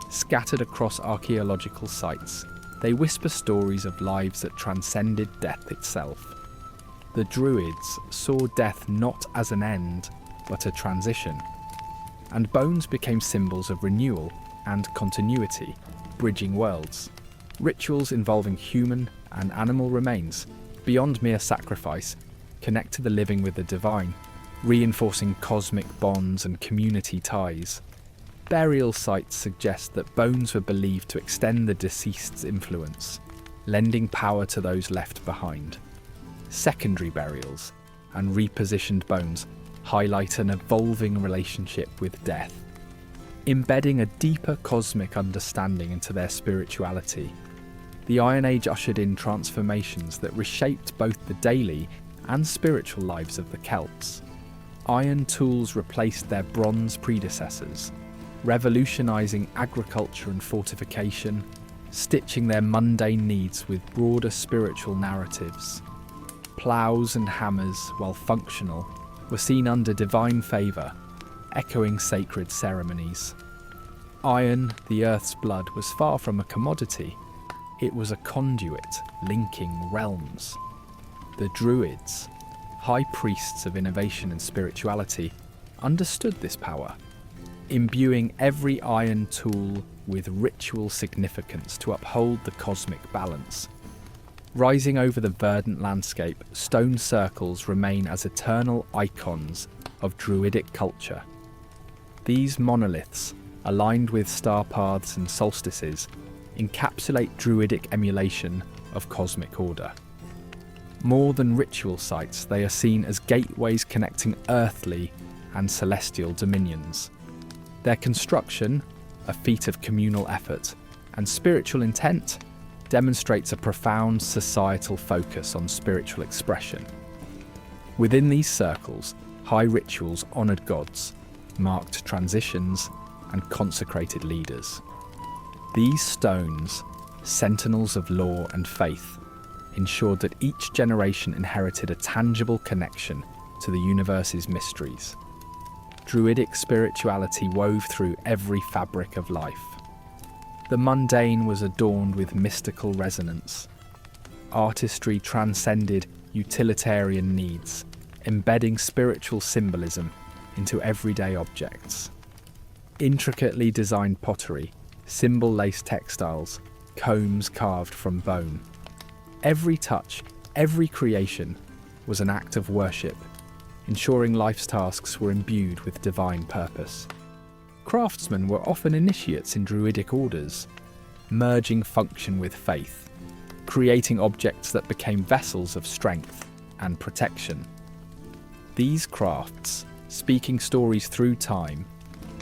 Scattered across archaeological sites, they whisper stories of lives that transcended death itself. The Druids saw death not as an end, but a transition, and bones became symbols of renewal and continuity, bridging worlds. Rituals involving human and animal remains, beyond mere sacrifice, connect to the living with the divine, reinforcing cosmic bonds and community ties. Burial sites suggest that bones were believed to extend the deceased's influence, lending power to those left behind. Secondary burials and repositioned bones highlight an evolving relationship with death, embedding a deeper cosmic understanding into their spirituality. The Iron Age ushered in transformations that reshaped both the daily and spiritual lives of the Celts. Iron tools replaced their bronze predecessors, revolutionising agriculture and fortification, stitching their mundane needs with broader spiritual narratives. Ploughs and hammers, while functional, were seen under divine favour, echoing sacred ceremonies. Iron, the earth's blood, was far from a commodity. It was a conduit linking realms. The Druids, high priests of innovation and spirituality, understood this power, imbuing every iron tool with ritual significance to uphold the cosmic balance. Rising over the verdant landscape, stone circles remain as eternal icons of Druidic culture. These monoliths, aligned with star paths and solstices, encapsulate Druidic emulation of cosmic order. More than ritual sites, they are seen as gateways connecting earthly and celestial dominions. Their construction, a feat of communal effort, and spiritual intent, demonstrates a profound societal focus on spiritual expression. Within these circles, high rituals honoured gods, marked transitions, and consecrated leaders. These stones, sentinels of law and faith, ensured that each generation inherited a tangible connection to the universe's mysteries. Druidic spirituality wove through every fabric of life. The mundane was adorned with mystical resonance. Artistry transcended utilitarian needs, embedding spiritual symbolism into everyday objects. Intricately designed pottery, symbol-laced textiles, combs carved from bone. Every touch, every creation was an act of worship, ensuring life's tasks were imbued with divine purpose. Craftsmen were often initiates in Druidic orders, merging function with faith, creating objects that became vessels of strength and protection. These crafts, speaking stories through time,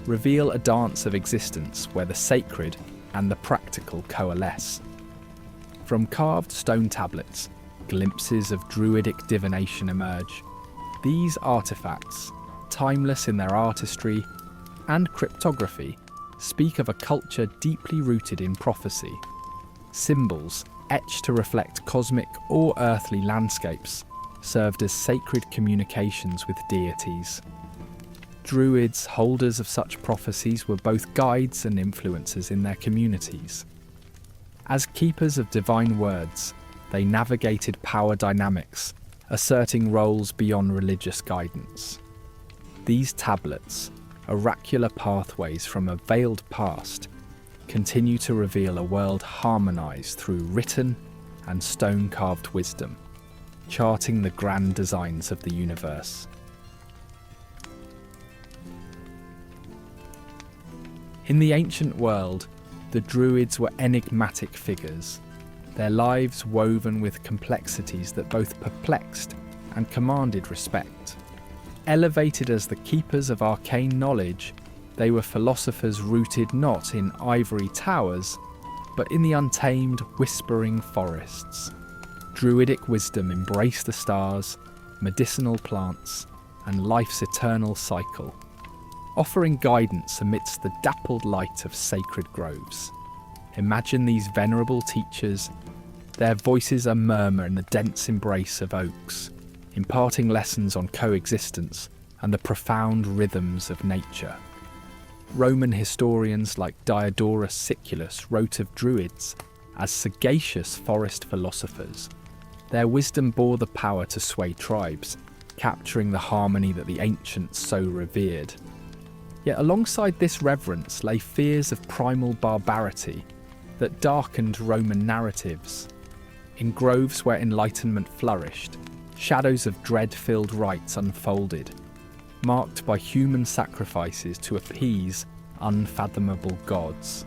reveal a dance of existence where the sacred and the practical coalesce. From carved stone tablets glimpses of Druidic divination emerge. These artifacts, timeless in their artistry and cryptography, speak of a culture deeply rooted in prophecy. Symbols, etched to reflect cosmic or earthly landscapes, served as sacred communications with deities. Druids, holders of such prophecies, were both guides and influencers in their communities. As keepers of divine words, they navigated power dynamics, asserting roles beyond religious guidance. These tablets, oracular pathways from a veiled past, continue to reveal a world harmonized through written and stone-carved wisdom, charting the grand designs of the universe. In the ancient world, the Druids were enigmatic figures, their lives woven with complexities that both perplexed and commanded respect. Elevated as the keepers of arcane knowledge, they were philosophers rooted not in ivory towers, but in the untamed, whispering forests. Druidic wisdom embraced the stars, medicinal plants, and life's eternal cycle, offering guidance amidst the dappled light of sacred groves. Imagine these venerable teachers, their voices a murmur in the dense embrace of oaks, imparting lessons on coexistence and the profound rhythms of nature. Roman historians like Diodorus Siculus wrote of Druids as sagacious forest philosophers. Their wisdom bore the power to sway tribes, capturing the harmony that the ancients so revered. Yet alongside this reverence lay fears of primal barbarity that darkened Roman narratives. In groves where enlightenment flourished, shadows of dread-filled rites unfolded, marked by human sacrifices to appease unfathomable gods.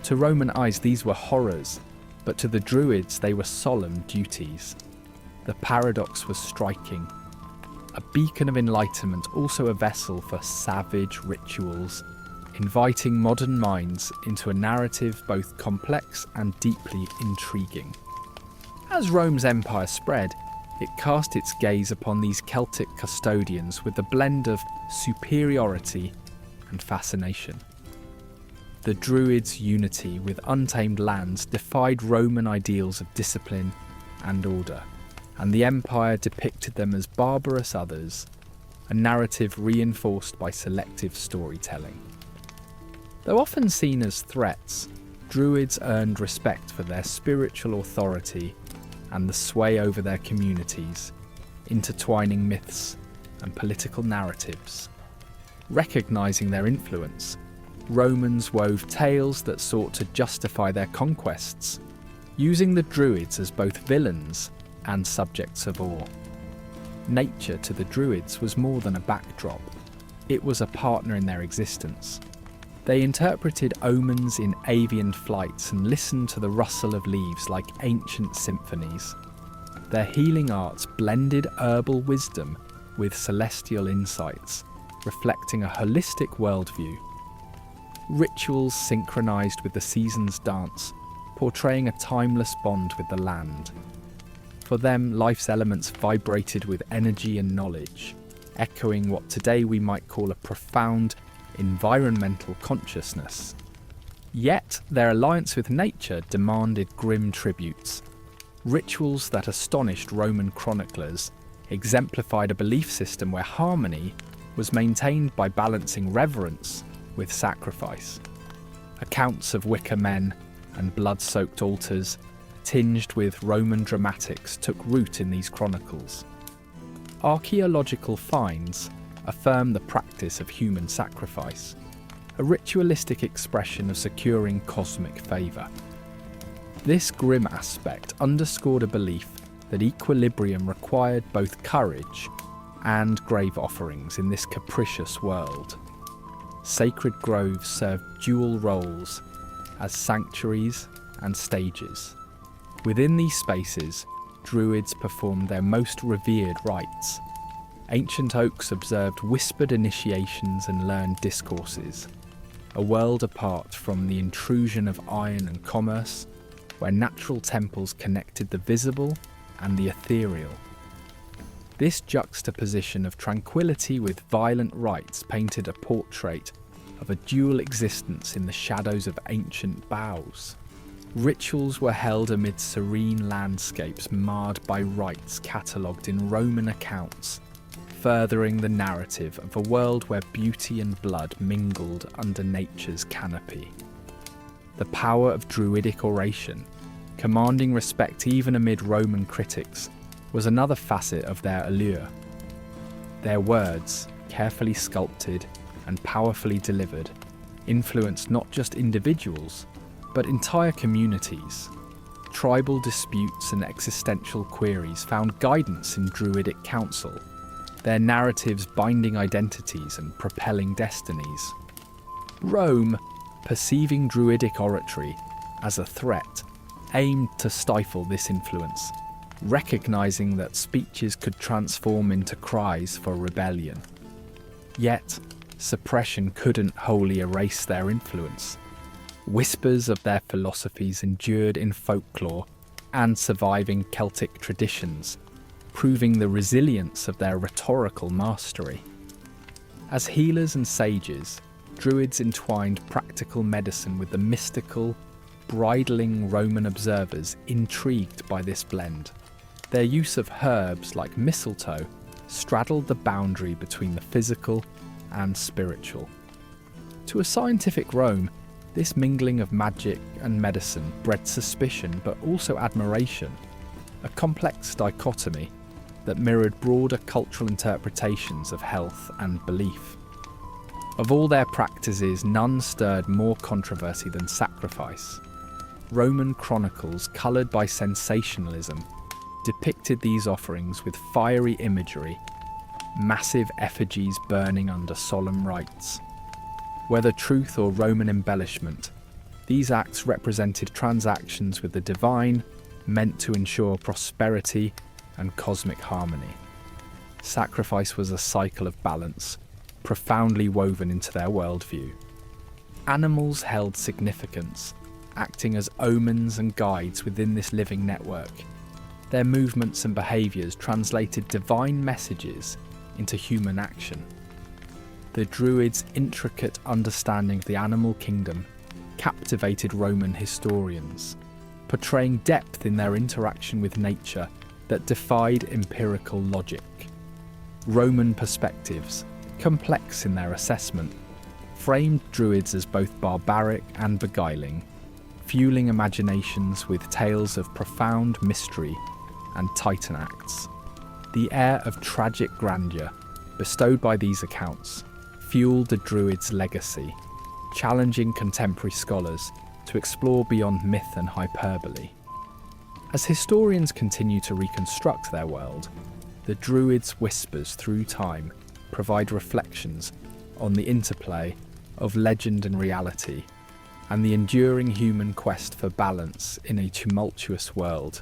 To Roman eyes these were horrors, but to the Druids they were solemn duties. The paradox was striking. A beacon of enlightenment, also a vessel for savage rituals, inviting modern minds into a narrative both complex and deeply intriguing. As Rome's empire spread, it cast its gaze upon these Celtic custodians with a blend of superiority and fascination. The Druids' unity with untamed lands defied Roman ideals of discipline and order, and the empire depicted them as barbarous others, a narrative reinforced by selective storytelling. Though often seen as threats, Druids earned respect for their spiritual authority and the sway over their communities, intertwining myths and political narratives. Recognizing their influence, Romans wove tales that sought to justify their conquests, using the Druids as both villains and subjects of awe. Nature to the Druids was more than a backdrop, it was a partner in their existence. They interpreted omens in avian flights and listened to the rustle of leaves like ancient symphonies. Their healing arts blended herbal wisdom with celestial insights, reflecting a holistic worldview. Rituals synchronized with the season's dance, portraying a timeless bond with the land. For them, life's elements vibrated with energy and knowledge, echoing what today we might call a profound environmental consciousness. Yet, their alliance with nature demanded grim tributes. Rituals that astonished Roman chroniclers exemplified a belief system where harmony was maintained by balancing reverence with sacrifice. Accounts of wicker men and blood-soaked altars, tinged with Roman dramatics, took root in these chronicles. Archaeological finds affirm the practice of human sacrifice, a ritualistic expression of securing cosmic favour. This grim aspect underscored a belief that equilibrium required both courage and grave offerings in this capricious world. Sacred groves served dual roles as sanctuaries and stages. Within these spaces, Druids performed their most revered rites. Ancient oaks observed whispered initiations and learned discourses, a world apart from the intrusion of iron and commerce, where natural temples connected the visible and the ethereal. This juxtaposition of tranquility with violent rites painted a portrait of a dual existence in the shadows of ancient boughs. Rituals were held amid serene landscapes marred by rites catalogued in Roman accounts, furthering the narrative of a world where beauty and blood mingled under nature's canopy. The power of Druidic oration, commanding respect even amid Roman critics, was another facet of their allure. Their words, carefully sculpted and powerfully delivered, influenced not just individuals, but entire communities. Tribal disputes and existential queries found guidance in Druidic council, their narratives binding identities and propelling destinies. Rome, perceiving Druidic oratory as a threat, aimed to stifle this influence, recognizing that speeches could transform into cries for rebellion. Yet, suppression couldn't wholly erase their influence. Whispers of their philosophies endured in folklore and surviving Celtic traditions, proving the resilience of their rhetorical mastery. As healers and sages, Druids entwined practical medicine with the mystical, bridling Roman observers intrigued by this blend. Their use of herbs like mistletoe straddled the boundary between the physical and spiritual. To a scientific Rome, this mingling of magic and medicine bred suspicion but also admiration, a complex dichotomy that mirrored broader cultural interpretations of health and belief. Of all their practices, none stirred more controversy than sacrifice. Roman chronicles, coloured by sensationalism, depicted these offerings with fiery imagery, massive effigies burning under solemn rites. Whether truth or Roman embellishment, these acts represented transactions with the divine, meant to ensure prosperity and cosmic harmony. Sacrifice was a cycle of balance, profoundly woven into their worldview. Animals held significance, acting as omens and guides within this living network. Their movements and behaviours translated divine messages into human action. The Druids' intricate understanding of the animal kingdom captivated Roman historians, portraying depth in their interaction with nature that defied empirical logic. Roman perspectives, complex in their assessment, framed Druids as both barbaric and beguiling, fueling imaginations with tales of profound mystery and titan acts. The air of tragic grandeur bestowed by these accounts fueled the Druids' legacy, challenging contemporary scholars to explore beyond myth and hyperbole. As historians continue to reconstruct their world, the Druids' whispers through time provide reflections on the interplay of legend and reality, and the enduring human quest for balance in a tumultuous world.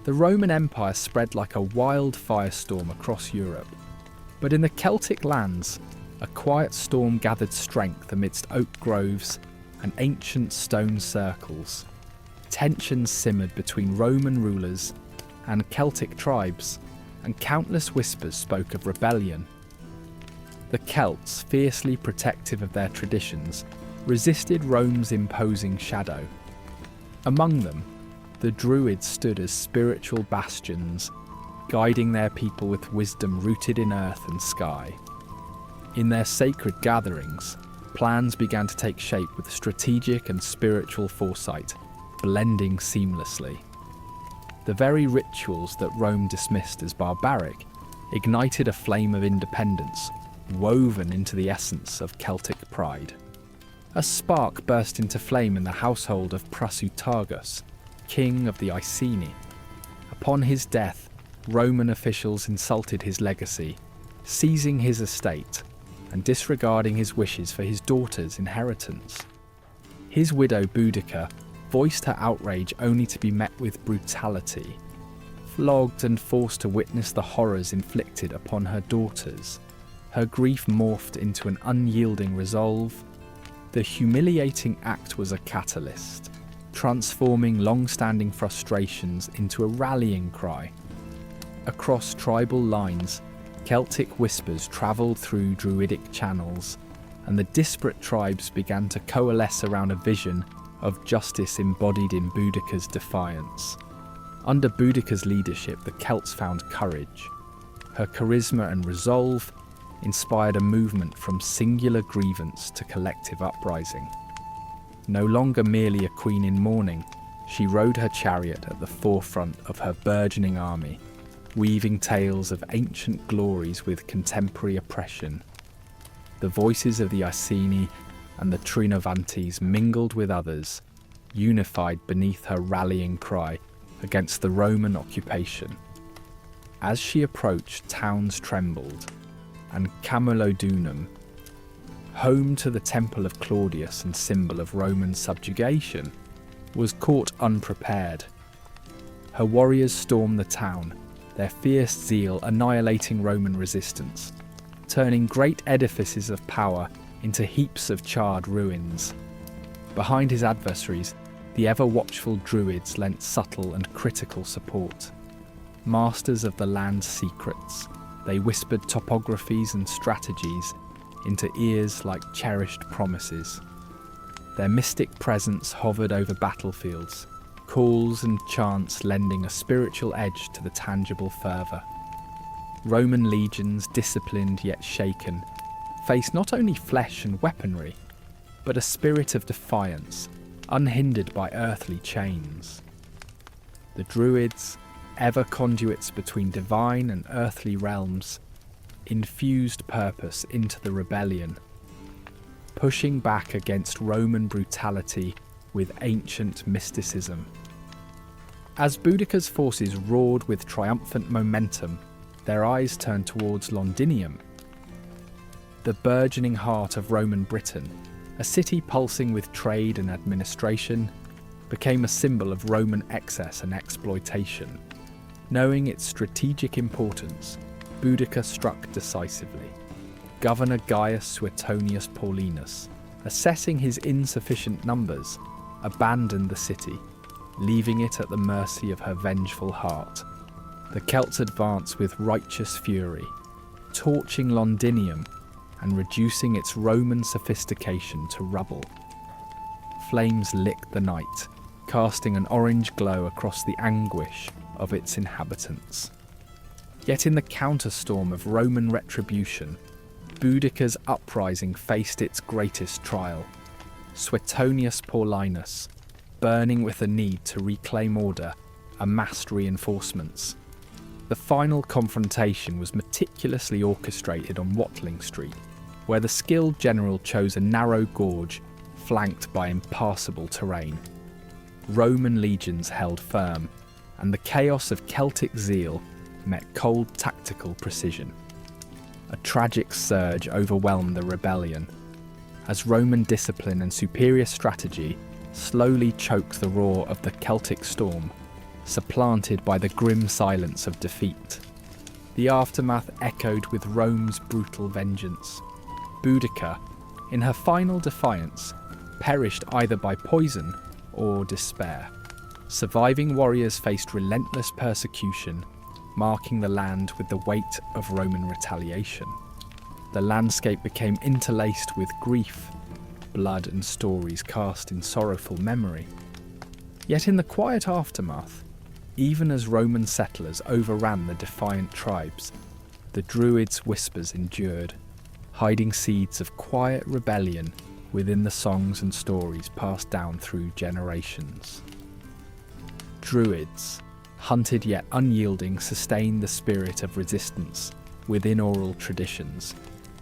The Roman Empire spread like a wild firestorm across Europe, but in the Celtic lands, a quiet storm gathered strength amidst oak groves and ancient stone circles. Tensions simmered between Roman rulers and Celtic tribes, and countless whispers spoke of rebellion. The Celts, fiercely protective of their traditions, resisted Rome's imposing shadow. Among them, the Druids stood as spiritual bastions, guiding their people with wisdom rooted in earth and sky. In their sacred gatherings, plans began to take shape with strategic and spiritual foresight, blending seamlessly. The very rituals that Rome dismissed as barbaric ignited a flame of independence, woven into the essence of Celtic pride. A spark burst into flame in the household of Prasutagus, king of the Iceni. Upon his death, Roman officials insulted his legacy, seizing his estate and disregarding his wishes for his daughter's inheritance. His widow Boudica voiced her outrage only to be met with brutality. Flogged and forced to witness the horrors inflicted upon her daughters, her grief morphed into an unyielding resolve. The humiliating act was a catalyst, transforming long-standing frustrations into a rallying cry. Across tribal lines, Celtic whispers travelled through Druidic channels, and the disparate tribes began to coalesce around a vision of justice embodied in Boudica's defiance. Under Boudica's leadership, the Celts found courage. Her charisma and resolve inspired a movement from singular grievance to collective uprising. No longer merely a queen in mourning, she rode her chariot at the forefront of her burgeoning army, weaving tales of ancient glories with contemporary oppression. The voices of the Iceni and the Trinovantes mingled with others, unified beneath her rallying cry against the Roman occupation. As she approached, towns trembled, and Camulodunum, home to the temple of Claudius and symbol of Roman subjugation, was caught unprepared. Her warriors stormed the town, their fierce zeal annihilating Roman resistance, turning great edifices of power into heaps of charred ruins. Behind his adversaries, the ever-watchful Druids lent subtle and critical support. Masters of the land's secrets, they whispered topographies and strategies into ears like cherished promises. Their mystic presence hovered over battlefields, calls and chants lending a spiritual edge to the tangible fervour. Roman legions, disciplined yet shaken, faced not only flesh and weaponry, but a spirit of defiance, unhindered by earthly chains. The Druids, ever conduits between divine and earthly realms, infused purpose into the rebellion, pushing back against Roman brutality with ancient mysticism. As Boudica's forces roared with triumphant momentum, their eyes turned towards Londinium, the burgeoning heart of Roman Britain. A city pulsing with trade and administration, became a symbol of Roman excess and exploitation. Knowing its strategic importance, Boudica struck decisively. Governor Gaius Suetonius Paulinus, assessing his insufficient numbers, abandoned the city, leaving it at the mercy of her vengeful heart. The Celts advanced with righteous fury, torching Londinium and reducing its Roman sophistication to rubble. Flames licked the night, casting an orange glow across the anguish of its inhabitants. Yet in the counterstorm of Roman retribution, Boudica's uprising faced its greatest trial. Suetonius Paulinus, burning with the need to reclaim order, amassed reinforcements. The final confrontation was meticulously orchestrated on Watling Street, where the skilled general chose a narrow gorge flanked by impassable terrain. Roman legions held firm, and the chaos of Celtic zeal met cold tactical precision. A tragic surge overwhelmed the rebellion, as Roman discipline and superior strategy slowly choked the roar of the Celtic storm, supplanted by the grim silence of defeat. The aftermath echoed with Rome's brutal vengeance. Boudica, in her final defiance, perished either by poison or despair. Surviving warriors faced relentless persecution, marking the land with the weight of Roman retaliation. The landscape became interlaced with grief, blood and stories cast in sorrowful memory. Yet in the quiet aftermath, even as Roman settlers overran the defiant tribes, the Druids' whispers endured, hiding seeds of quiet rebellion within the songs and stories passed down through generations. Druids, hunted yet unyielding, sustained the spirit of resistance within oral traditions,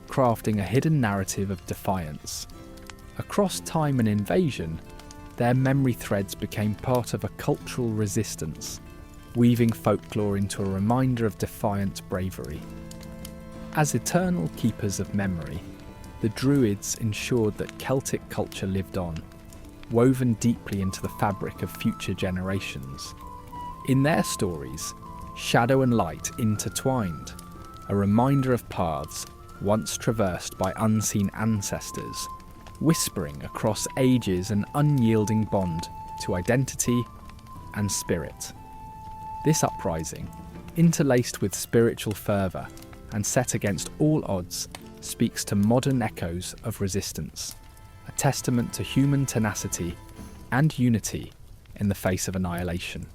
crafting a hidden narrative of defiance. Across time and invasion, their memory threads became part of a cultural resistance, weaving folklore into a reminder of defiant bravery. As eternal keepers of memory, the Druids ensured that Celtic culture lived on, woven deeply into the fabric of future generations. In their stories, shadow and light intertwined, a reminder of paths once traversed by unseen ancestors, whispering across ages an unyielding bond to identity and spirit. This uprising, interlaced with spiritual fervour and set against all odds, speaks to modern echoes of resistance, a testament to human tenacity and unity in the face of annihilation.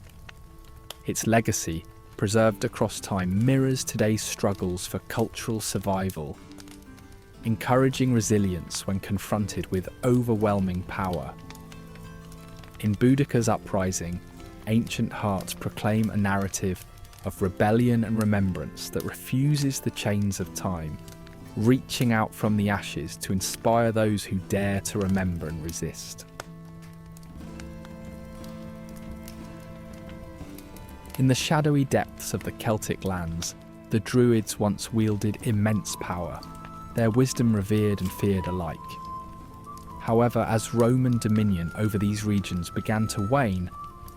Its legacy, preserved across time, mirrors today's struggles for cultural survival, encouraging resilience when confronted with overwhelming power. In Boudica's uprising, ancient hearts proclaim a narrative of rebellion and remembrance that refuses the chains of time, reaching out from the ashes to inspire those who dare to remember and resist. In the shadowy depths of the Celtic lands, the Druids once wielded immense power, their wisdom revered and feared alike. However, as Roman dominion over these regions began to wane,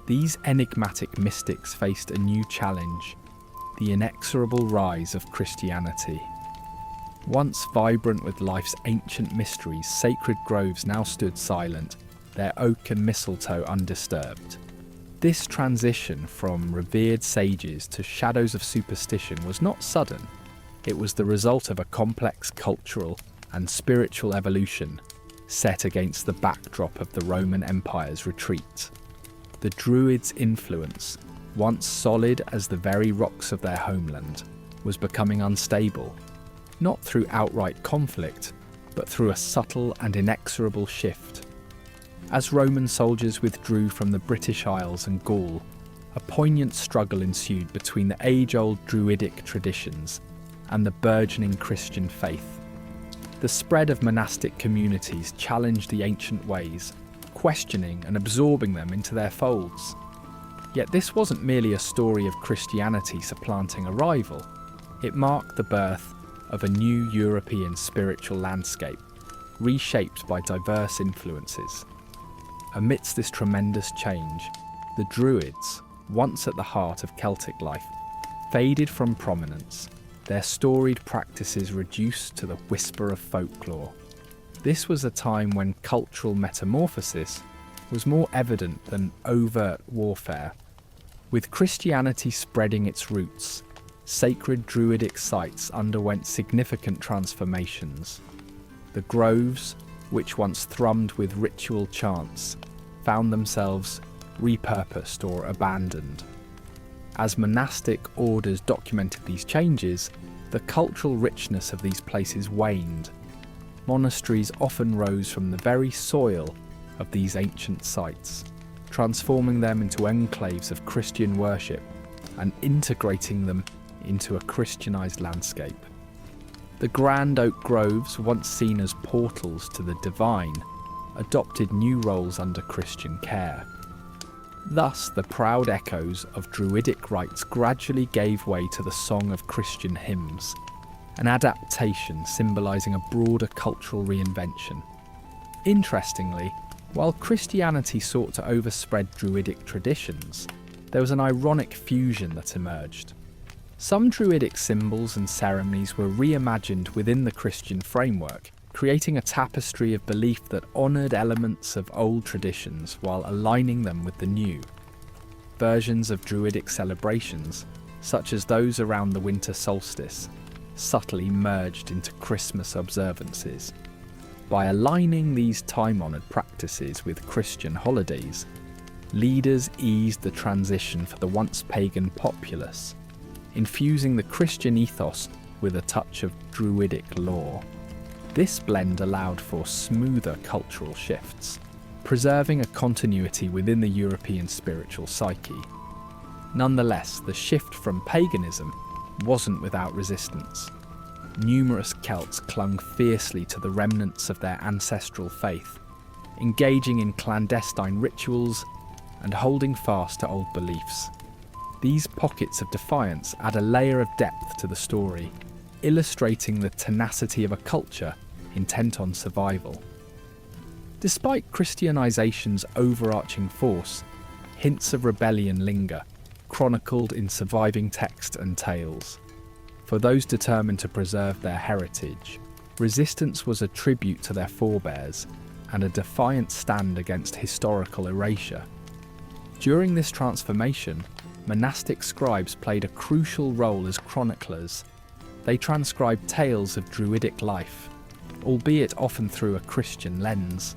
these enigmatic mystics faced a new challenge: the inexorable rise of Christianity. Once vibrant with life's ancient mysteries, sacred groves now stood silent, their oak and mistletoe undisturbed. This transition from revered sages to shadows of superstition was not sudden. It was the result of a complex cultural and spiritual evolution set against the backdrop of the Roman Empire's retreat. The Druids' influence, once solid as the very rocks of their homeland, was becoming unstable, not through outright conflict, but through a subtle and inexorable shift. As Roman soldiers withdrew from the British Isles and Gaul, a poignant struggle ensued between the age-old Druidic traditions and the burgeoning Christian faith. The spread of monastic communities challenged the ancient ways, questioning and absorbing them into their folds. Yet this wasn't merely a story of Christianity supplanting a rival. It marked the birth of a new European spiritual landscape, reshaped by diverse influences. Amidst this tremendous change, the Druids, once at the heart of Celtic life, faded from prominence, their storied practices reduced to the whisper of folklore. This was a time when cultural metamorphosis was more evident than overt warfare. With Christianity spreading its roots, sacred Druidic sites underwent significant transformations. The groves, which once thrummed with ritual chants, found themselves repurposed or abandoned. As monastic orders documented these changes, the cultural richness of these places waned. Monasteries often rose from the very soil of these ancient sites, transforming them into enclaves of Christian worship and integrating them into a Christianized landscape. The grand oak groves, once seen as portals to the divine, adopted new roles under Christian care. Thus, the proud echoes of Druidic rites gradually gave way to the song of Christian hymns, an adaptation symbolising a broader cultural reinvention. Interestingly, while Christianity sought to overspread Druidic traditions, there was an ironic fusion that emerged. Some Druidic symbols and ceremonies were reimagined within the Christian framework, creating a tapestry of belief that honoured elements of old traditions while aligning them with the new. Versions of Druidic celebrations, such as those around the winter solstice, subtly merged into Christmas observances. By aligning these time-honoured practices with Christian holidays, leaders eased the transition for the once pagan populace, infusing the Christian ethos with a touch of Druidic lore. This blend allowed for smoother cultural shifts, preserving a continuity within the European spiritual psyche. Nonetheless, the shift from paganism wasn't without resistance. Numerous Celts clung fiercely to the remnants of their ancestral faith, engaging in clandestine rituals and holding fast to old beliefs. These pockets of defiance add a layer of depth to the story, illustrating the tenacity of a culture intent on survival. Despite Christianization's overarching force, hints of rebellion linger, chronicled in surviving text and tales. For those determined to preserve their heritage, resistance was a tribute to their forebears and a defiant stand against historical erasure. During this transformation, monastic scribes played a crucial role as chroniclers. They transcribed tales of Druidic life, albeit often through a Christian lens.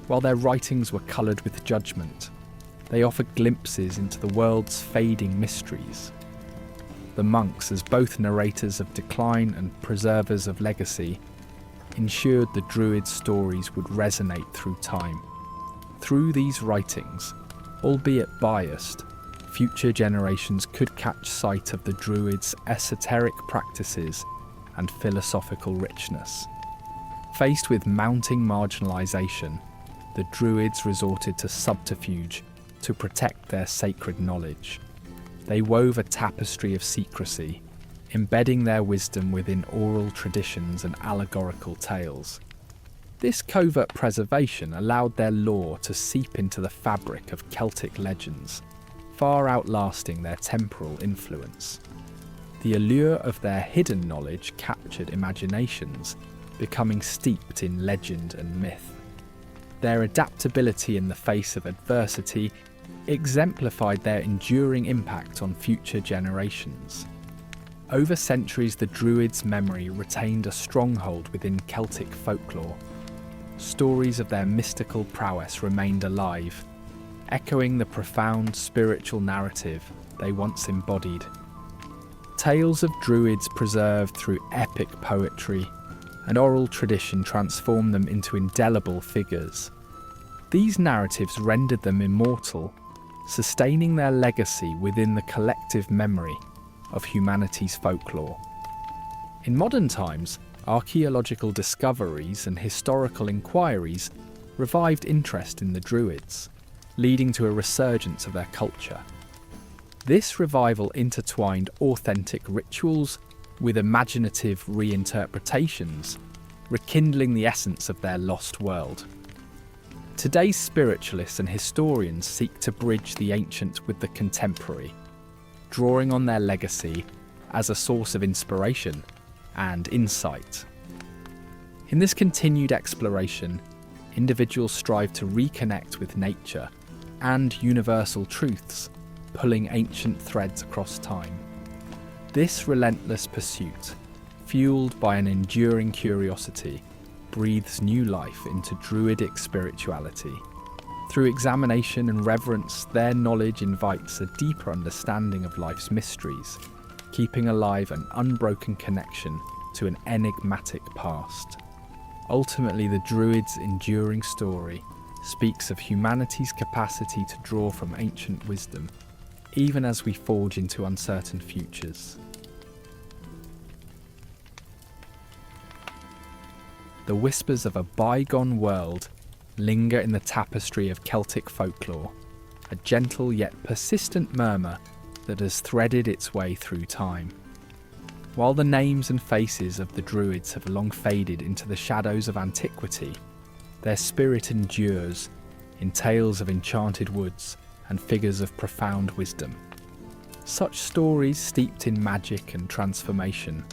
While their writings were coloured with judgment, they offered glimpses into the world's fading mysteries. The monks, as both narrators of decline and preservers of legacy, ensured the Druids' stories would resonate through time. Through these writings, albeit biased, future generations could catch sight of the Druids' esoteric practices and philosophical richness. Faced with mounting marginalisation, the Druids resorted to subterfuge to protect their sacred knowledge. They wove a tapestry of secrecy, embedding their wisdom within oral traditions and allegorical tales. This covert preservation allowed their lore to seep into the fabric of Celtic legends, far outlasting their temporal influence. The allure of their hidden knowledge captured imaginations, becoming steeped in legend and myth. Their adaptability in the face of adversity exemplified their enduring impact on future generations. Over centuries, the Druids' memory retained a stronghold within Celtic folklore. Stories of their mystical prowess remained alive, echoing the profound spiritual narrative they once embodied. Tales of Druids preserved through epic poetry and oral tradition transformed them into indelible figures. These narratives rendered them immortal, sustaining their legacy within the collective memory of humanity's folklore. In modern times, archaeological discoveries and historical inquiries revived interest in the Druids, leading to a resurgence of their culture. This revival intertwined authentic rituals with imaginative reinterpretations, rekindling the essence of their lost world. Today's spiritualists and historians seek to bridge the ancient with the contemporary, drawing on their legacy as a source of inspiration and insight. In this continued exploration, individuals strive to reconnect with nature and universal truths, pulling ancient threads across time. This relentless pursuit, fueled by an enduring curiosity, breathes new life into Druidic spirituality. Through examination and reverence, their knowledge invites a deeper understanding of life's mysteries, keeping alive an unbroken connection to an enigmatic past. Ultimately, the Druids' enduring story speaks of humanity's capacity to draw from ancient wisdom, even as we forge into uncertain futures. The whispers of a bygone world linger in the tapestry of Celtic folklore, a gentle yet persistent murmur that has threaded its way through time. While the names and faces of the Druids have long faded into the shadows of antiquity, their spirit endures in tales of enchanted woods and figures of profound wisdom. Such stories, steeped in magic and transformation,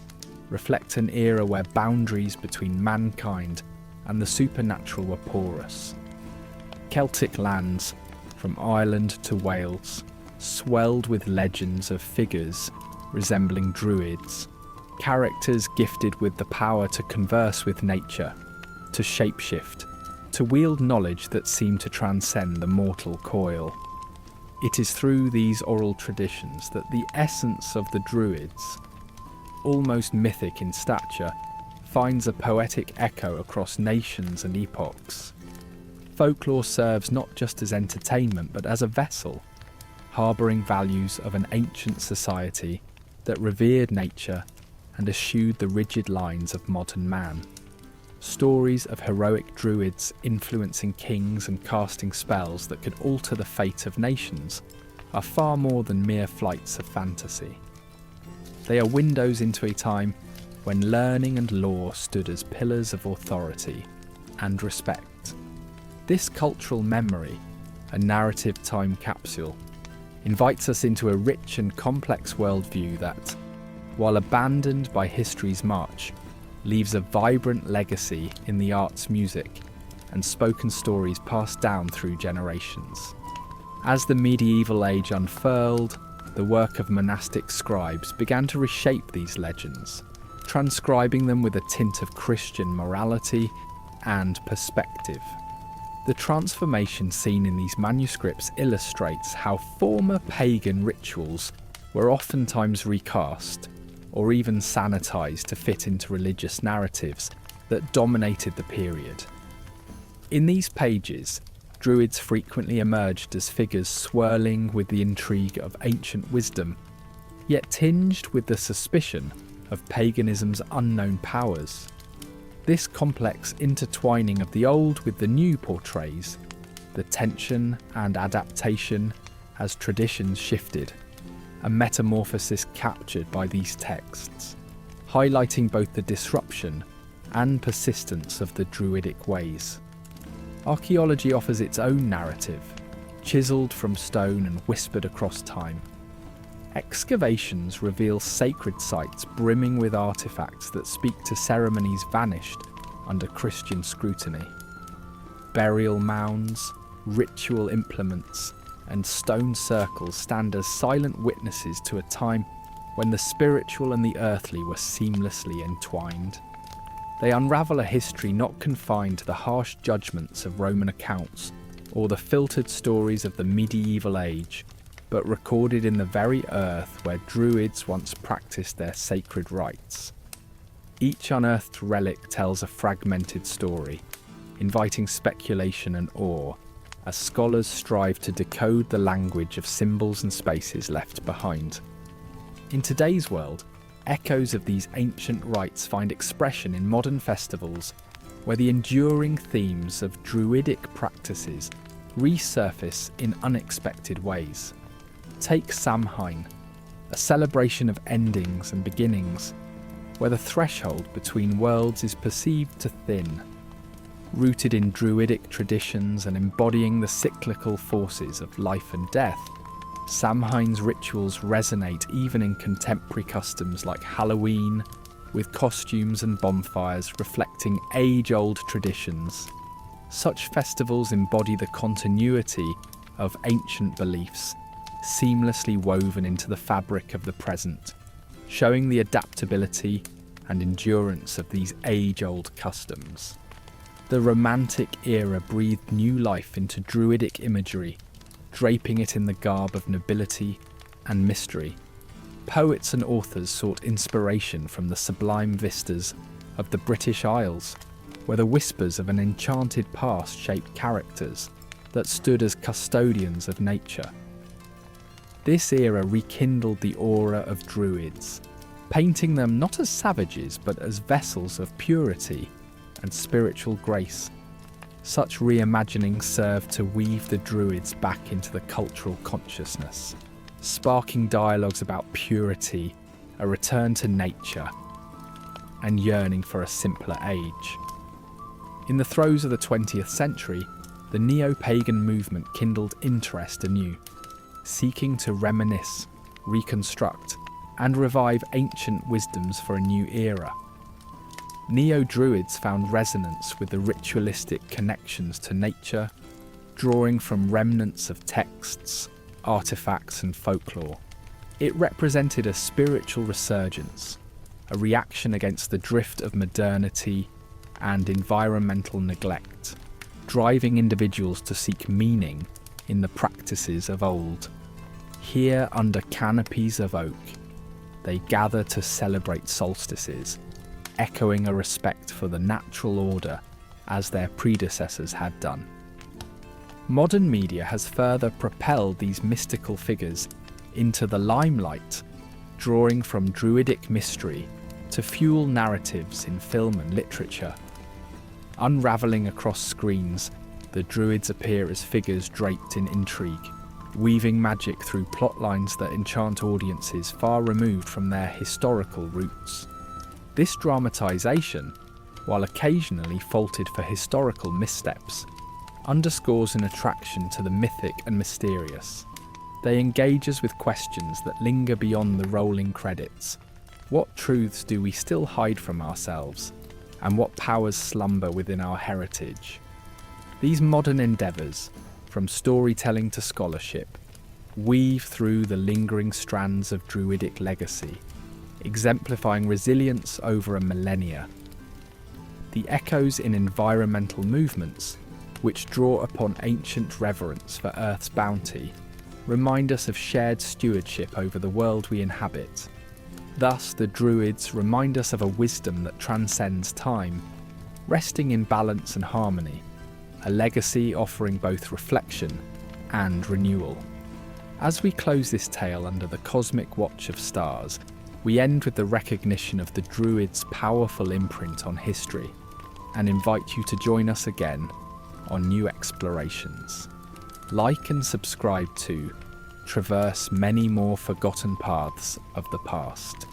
reflect an era where boundaries between mankind and the supernatural were porous. Celtic lands, from Ireland to Wales, swelled with legends of figures resembling Druids, characters gifted with the power to converse with nature, to shapeshift, to wield knowledge that seemed to transcend the mortal coil. It is through these oral traditions that the essence of the Druids, almost mythic in stature, finds a poetic echo across nations and epochs. Folklore serves not just as entertainment but as a vessel, harbouring values of an ancient society that revered nature and eschewed the rigid lines of modern man. Stories of heroic Druids influencing kings and casting spells that could alter the fate of nations are far more than mere flights of fantasy. They are windows into a time when learning and lore stood as pillars of authority and respect. This cultural memory, a narrative time capsule, invites us into a rich and complex worldview that, while abandoned by history's march, leaves a vibrant legacy in the arts, music, and spoken stories passed down through generations. As the medieval age unfurled, the work of monastic scribes began to reshape these legends, transcribing them with a tint of Christian morality and perspective. The transformation seen in these manuscripts illustrates how former pagan rituals were oftentimes recast or even sanitized to fit into religious narratives that dominated the period. In these pages, Druids frequently emerged as figures swirling with the intrigue of ancient wisdom, yet tinged with the suspicion of paganism's unknown powers. This complex intertwining of the old with the new portrays the tension and adaptation as traditions shifted, a metamorphosis captured by these texts, highlighting both the disruption and persistence of the Druidic ways. Archaeology offers its own narrative, chiselled from stone and whispered across time. Excavations reveal sacred sites brimming with artefacts that speak to ceremonies vanished under Christian scrutiny. Burial mounds, ritual implements, and stone circles stand as silent witnesses to a time when the spiritual and the earthly were seamlessly entwined. They unravel a history not confined to the harsh judgments of Roman accounts or the filtered stories of the medieval age, but recorded in the very earth where Druids once practiced their sacred rites. Each unearthed relic tells a fragmented story, inviting speculation and awe, as scholars strive to decode the language of symbols and spaces left behind. In today's world, echoes of these ancient rites find expression in modern festivals, where the enduring themes of Druidic practices resurface in unexpected ways. Take Samhain, a celebration of endings and beginnings, where the threshold between worlds is perceived to thin. Rooted in Druidic traditions and embodying the cyclical forces of life and death, Samhain's rituals resonate even in contemporary customs like Halloween, with costumes and bonfires reflecting age-old traditions. Such festivals embody the continuity of ancient beliefs, seamlessly woven into the fabric of the present, showing the adaptability and endurance of these age-old customs. The Romantic era breathed new life into Druidic imagery, draping it in the garb of nobility and mystery. Poets and authors sought inspiration from the sublime vistas of the British Isles, where the whispers of an enchanted past shaped characters that stood as custodians of nature. This era rekindled the aura of Druids, painting them not as savages but as vessels of purity and spiritual grace. Such reimaginings served to weave the Druids back into the cultural consciousness, sparking dialogues about purity, a return to nature, and yearning for a simpler age. In the throes of the 20th century, the neo-pagan movement kindled interest anew, seeking to reminisce, reconstruct, and revive ancient wisdoms for a new era. Neo-Druids found resonance with the ritualistic connections to nature, drawing from remnants of texts, artifacts, and folklore. It represented a spiritual resurgence, a reaction against the drift of modernity and environmental neglect, driving individuals to seek meaning in the practices of old. Here, under canopies of oak, they gather to celebrate solstices, echoing a respect for the natural order as their predecessors had done. Modern media has further propelled these mystical figures into the limelight, drawing from Druidic mystery to fuel narratives in film and literature. Unravelling across screens, the Druids appear as figures draped in intrigue, weaving magic through plot lines that enchant audiences far removed from their historical roots. This dramatisation, while occasionally faulted for historical missteps, underscores an attraction to the mythic and mysterious. They engage us with questions that linger beyond the rolling credits. What truths do we still hide from ourselves, and what powers slumber within our heritage? These modern endeavours, from storytelling to scholarship, weave through the lingering strands of Druidic legacy, exemplifying resilience over a millennia. The echoes in environmental movements, which draw upon ancient reverence for Earth's bounty, remind us of shared stewardship over the world we inhabit. Thus, the Druids remind us of a wisdom that transcends time, resting in balance and harmony, a legacy offering both reflection and renewal. As we close this tale under the cosmic watch of stars, we end with the recognition of the Druids' powerful imprint on history, and invite you to join us again on new explorations. Like and subscribe to traverse many more forgotten paths of the past.